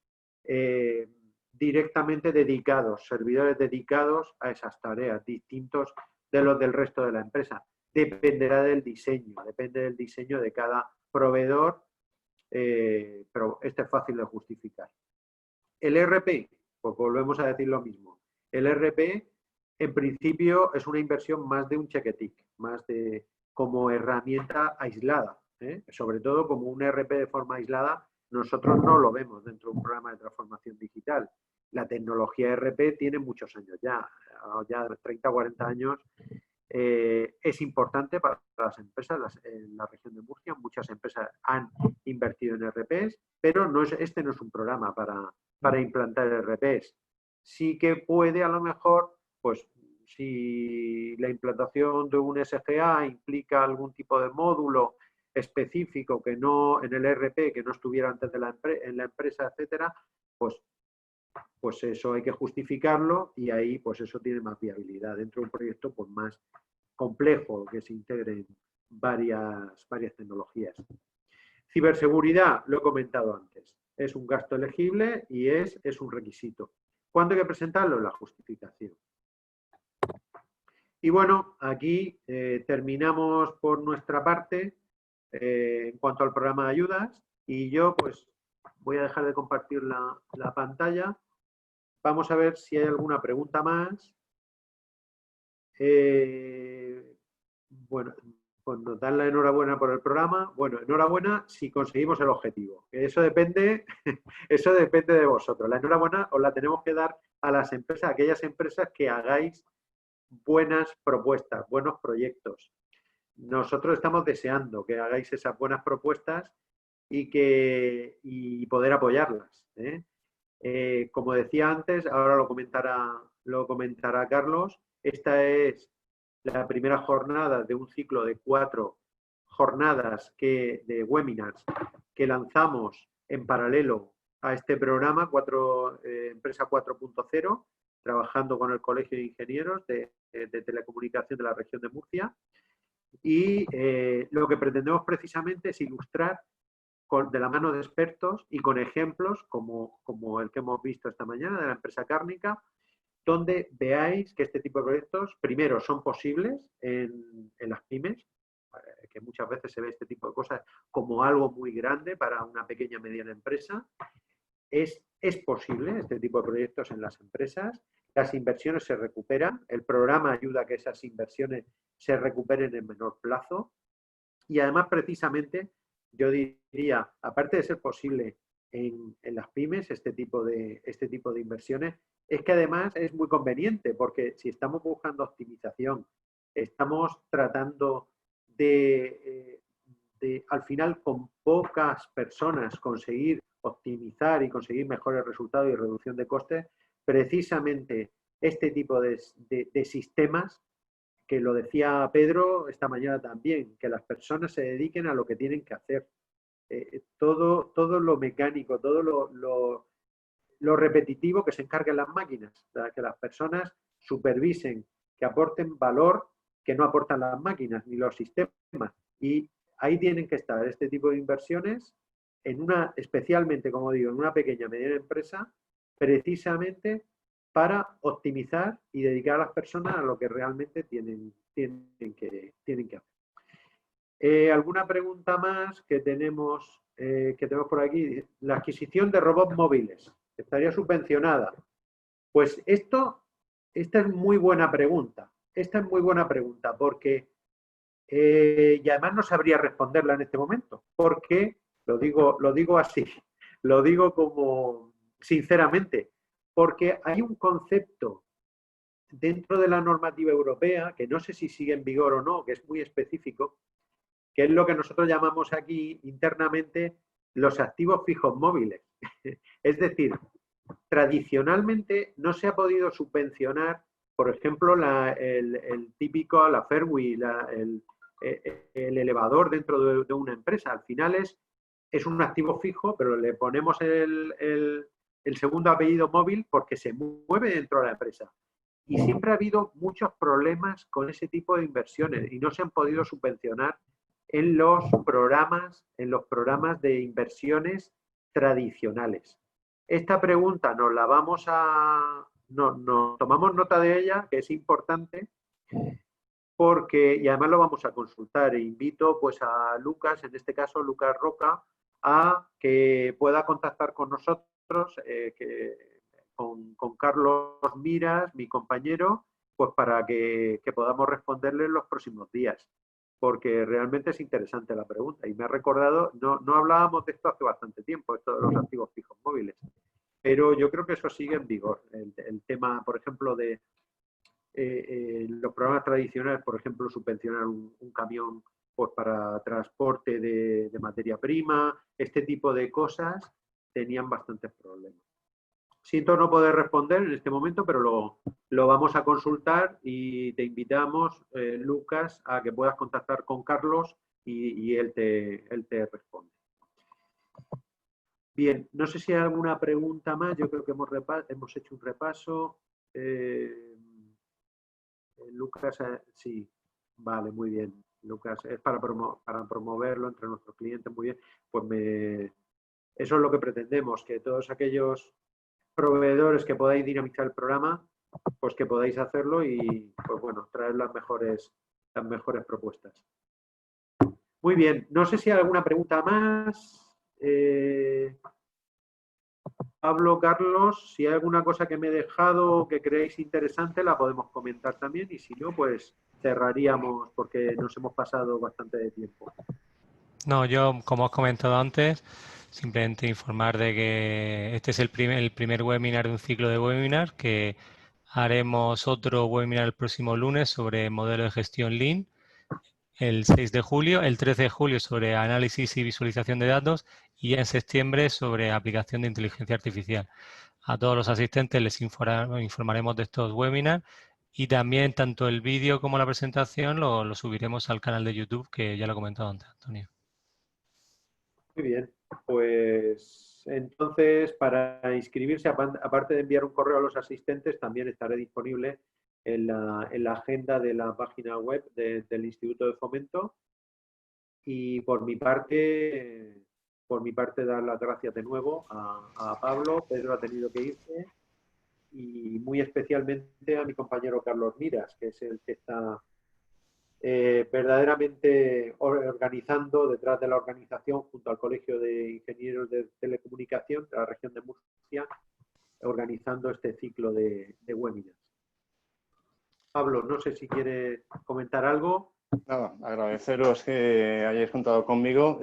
directamente dedicados, servidores dedicados a esas tareas, distintos de los del resto de la empresa. Dependerá del diseño, depende del diseño de cada proveedor, pero este es fácil de justificar. El ERP, pues volvemos a decir lo mismo. El ERP, en principio, es una inversión más de un check-a-tick, más de como herramienta aislada. Sobre todo como un ERP de forma aislada, nosotros no lo vemos dentro de un programa de transformación digital. La tecnología ERP tiene muchos años ya 30 o 40 años. Es importante para las empresas en la región de Murcia. Muchas empresas han invertido en ERPs, pero este no es un programa para implantar ERPs. Sí que puede, a lo mejor, pues si la implantación de un SGA implica algún tipo de módulo específico que no en el ERP, que no estuviera antes de en la empresa, etcétera, pues eso hay que justificarlo y ahí pues eso tiene más viabilidad dentro de un proyecto pues más complejo, que se integren varias tecnologías. Ciberseguridad, lo he comentado antes, es un gasto elegible y es un requisito. ¿Cuándo hay que presentarlo? La justificación. Y bueno, aquí terminamos por nuestra parte en cuanto al programa de ayudas, y yo pues voy a dejar de compartir la pantalla. Vamos a ver si hay alguna pregunta más. Bueno, pues nos dan la enhorabuena por el programa. Bueno, enhorabuena si conseguimos el objetivo. Eso depende de vosotros. La enhorabuena os la tenemos que dar a las empresas, a aquellas empresas que hagáis buenas propuestas, buenos proyectos. Nosotros estamos deseando que hagáis esas buenas propuestas y poder apoyarlas. Como decía antes, ahora lo comentará Carlos, esta es la primera jornada de un ciclo de 4 jornadas de webinars que lanzamos en paralelo a este programa, Empresa 4.0, trabajando con el Colegio de Ingenieros de Telecomunicación de la región de Murcia. Y lo que pretendemos precisamente es ilustrar de la mano de expertos y con ejemplos como el que hemos visto esta mañana de la empresa cárnica, donde veáis que este tipo de proyectos, primero, son posibles en las pymes, que muchas veces se ve este tipo de cosas como algo muy grande para una pequeña o mediana empresa. Es posible este tipo de proyectos en las empresas. Las inversiones se recuperan. El programa ayuda a que esas inversiones se recuperen en menor plazo. Y además, precisamente, yo diría, aparte de ser posible en las pymes este tipo de inversiones, es que además es muy conveniente, porque si estamos buscando optimización, estamos tratando de al final, con pocas personas, conseguir optimizar y conseguir mejores resultados y reducción de costes, precisamente este tipo de sistemas, que lo decía Pedro esta mañana también, que las personas se dediquen a lo que tienen que hacer. Todo lo mecánico, todo lo repetitivo, que se encarguen las máquinas, que las personas supervisen, que aporten valor que no aportan las máquinas ni los sistemas. Y ahí tienen que estar este tipo de inversiones especialmente, como digo, en una pequeña o mediana empresa, precisamente para optimizar y dedicar a las personas a lo que realmente tienen que hacer. ¿Alguna pregunta más que tenemos por aquí? La adquisición de robots móviles, ¿estaría subvencionada? Pues esta es muy buena pregunta. Esta es muy buena pregunta porque, y además no sabría responderla en este momento, porque lo digo así, lo digo como sinceramente, porque hay un concepto dentro de la normativa europea, que no sé si sigue en vigor o no, que es muy específico, que es lo que nosotros llamamos aquí internamente los activos fijos móviles. Es decir, tradicionalmente no se ha podido subvencionar, por ejemplo, el típico, la Fairway, el elevador dentro de una empresa. Al final es un activo fijo, pero le ponemos el segundo apellido móvil porque se mueve dentro de la empresa. Y siempre ha habido muchos problemas con ese tipo de inversiones y no se han podido subvencionar en los programas de inversiones tradicionales. Esta pregunta nos tomamos nota de ella, que es importante, y además lo vamos a consultar. E invito pues a Lucas, en este caso Lucas Roca, a que pueda contactar con nosotros, con Carlos Miras, mi compañero, pues para que podamos responderle en los próximos días, porque realmente es interesante la pregunta y me ha recordado, no hablábamos de esto hace bastante tiempo, esto de los activos fijos móviles, pero yo creo que eso sigue en vigor. El tema, por ejemplo, de los programas tradicionales, por ejemplo, subvencionar un camión pues para transporte de materia prima, este tipo de cosas tenían bastantes problemas. Siento no poder responder en este momento, pero lo vamos a consultar y te invitamos, Lucas, a que puedas contactar con Carlos y él te responde. Bien, no sé si hay alguna pregunta más. Yo creo que hemos hecho un repaso. Lucas, sí, vale, muy bien. Lucas, es para promoverlo entre nuestros clientes, muy bien. Pues eso es lo que pretendemos, que todos aquellos proveedores que podáis dinamizar el programa, pues que podáis hacerlo y, pues bueno, traer las mejores propuestas. Muy bien, no sé si hay alguna pregunta más. Pablo, Carlos, si hay alguna cosa que me he dejado o que creéis interesante, la podemos comentar también y si no, pues cerraríamos porque nos hemos pasado bastante de tiempo. No, yo, como os comentado antes, simplemente informar de que este es el primer webinar de un ciclo de webinar, que haremos otro webinar el próximo lunes sobre modelo de gestión Lean, el 6 de julio, el 13 de julio sobre análisis y visualización de datos y en septiembre sobre aplicación de inteligencia artificial. A todos los asistentes les informaremos de estos webinars y también tanto el vídeo como la presentación lo subiremos al canal de YouTube, que ya lo he comentado antes, Antonio. Muy bien, pues entonces para inscribirse, aparte de enviar un correo a los asistentes, también estaré disponible en la agenda de la página web del Instituto de Fomento. Y por mi parte dar las gracias de nuevo a Pablo. Pedro ha tenido que irse y muy especialmente a mi compañero Carlos Miras, que es el que está verdaderamente organizando detrás de la organización junto al Colegio de Ingenieros de Telecomunicación de la región de Murcia, organizando este ciclo de webinars. Pablo, no sé si quiere comentar algo. Nada, agradeceros que hayáis contado conmigo,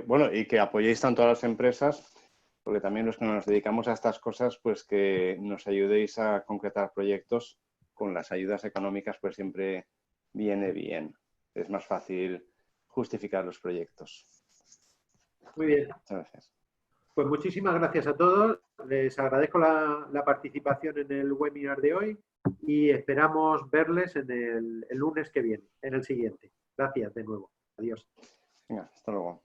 bueno, y que apoyéis tanto a las empresas, porque también los que nos dedicamos a estas cosas, pues que nos ayudéis a concretar proyectos con las ayudas económicas, pues siempre viene bien. Es más fácil justificar los proyectos. Muy bien. Muchas gracias. Pues muchísimas gracias a todos. Les agradezco la participación en el webinar de hoy y esperamos verles en el lunes que viene, en el siguiente. Gracias de nuevo. Adiós. Venga, hasta luego.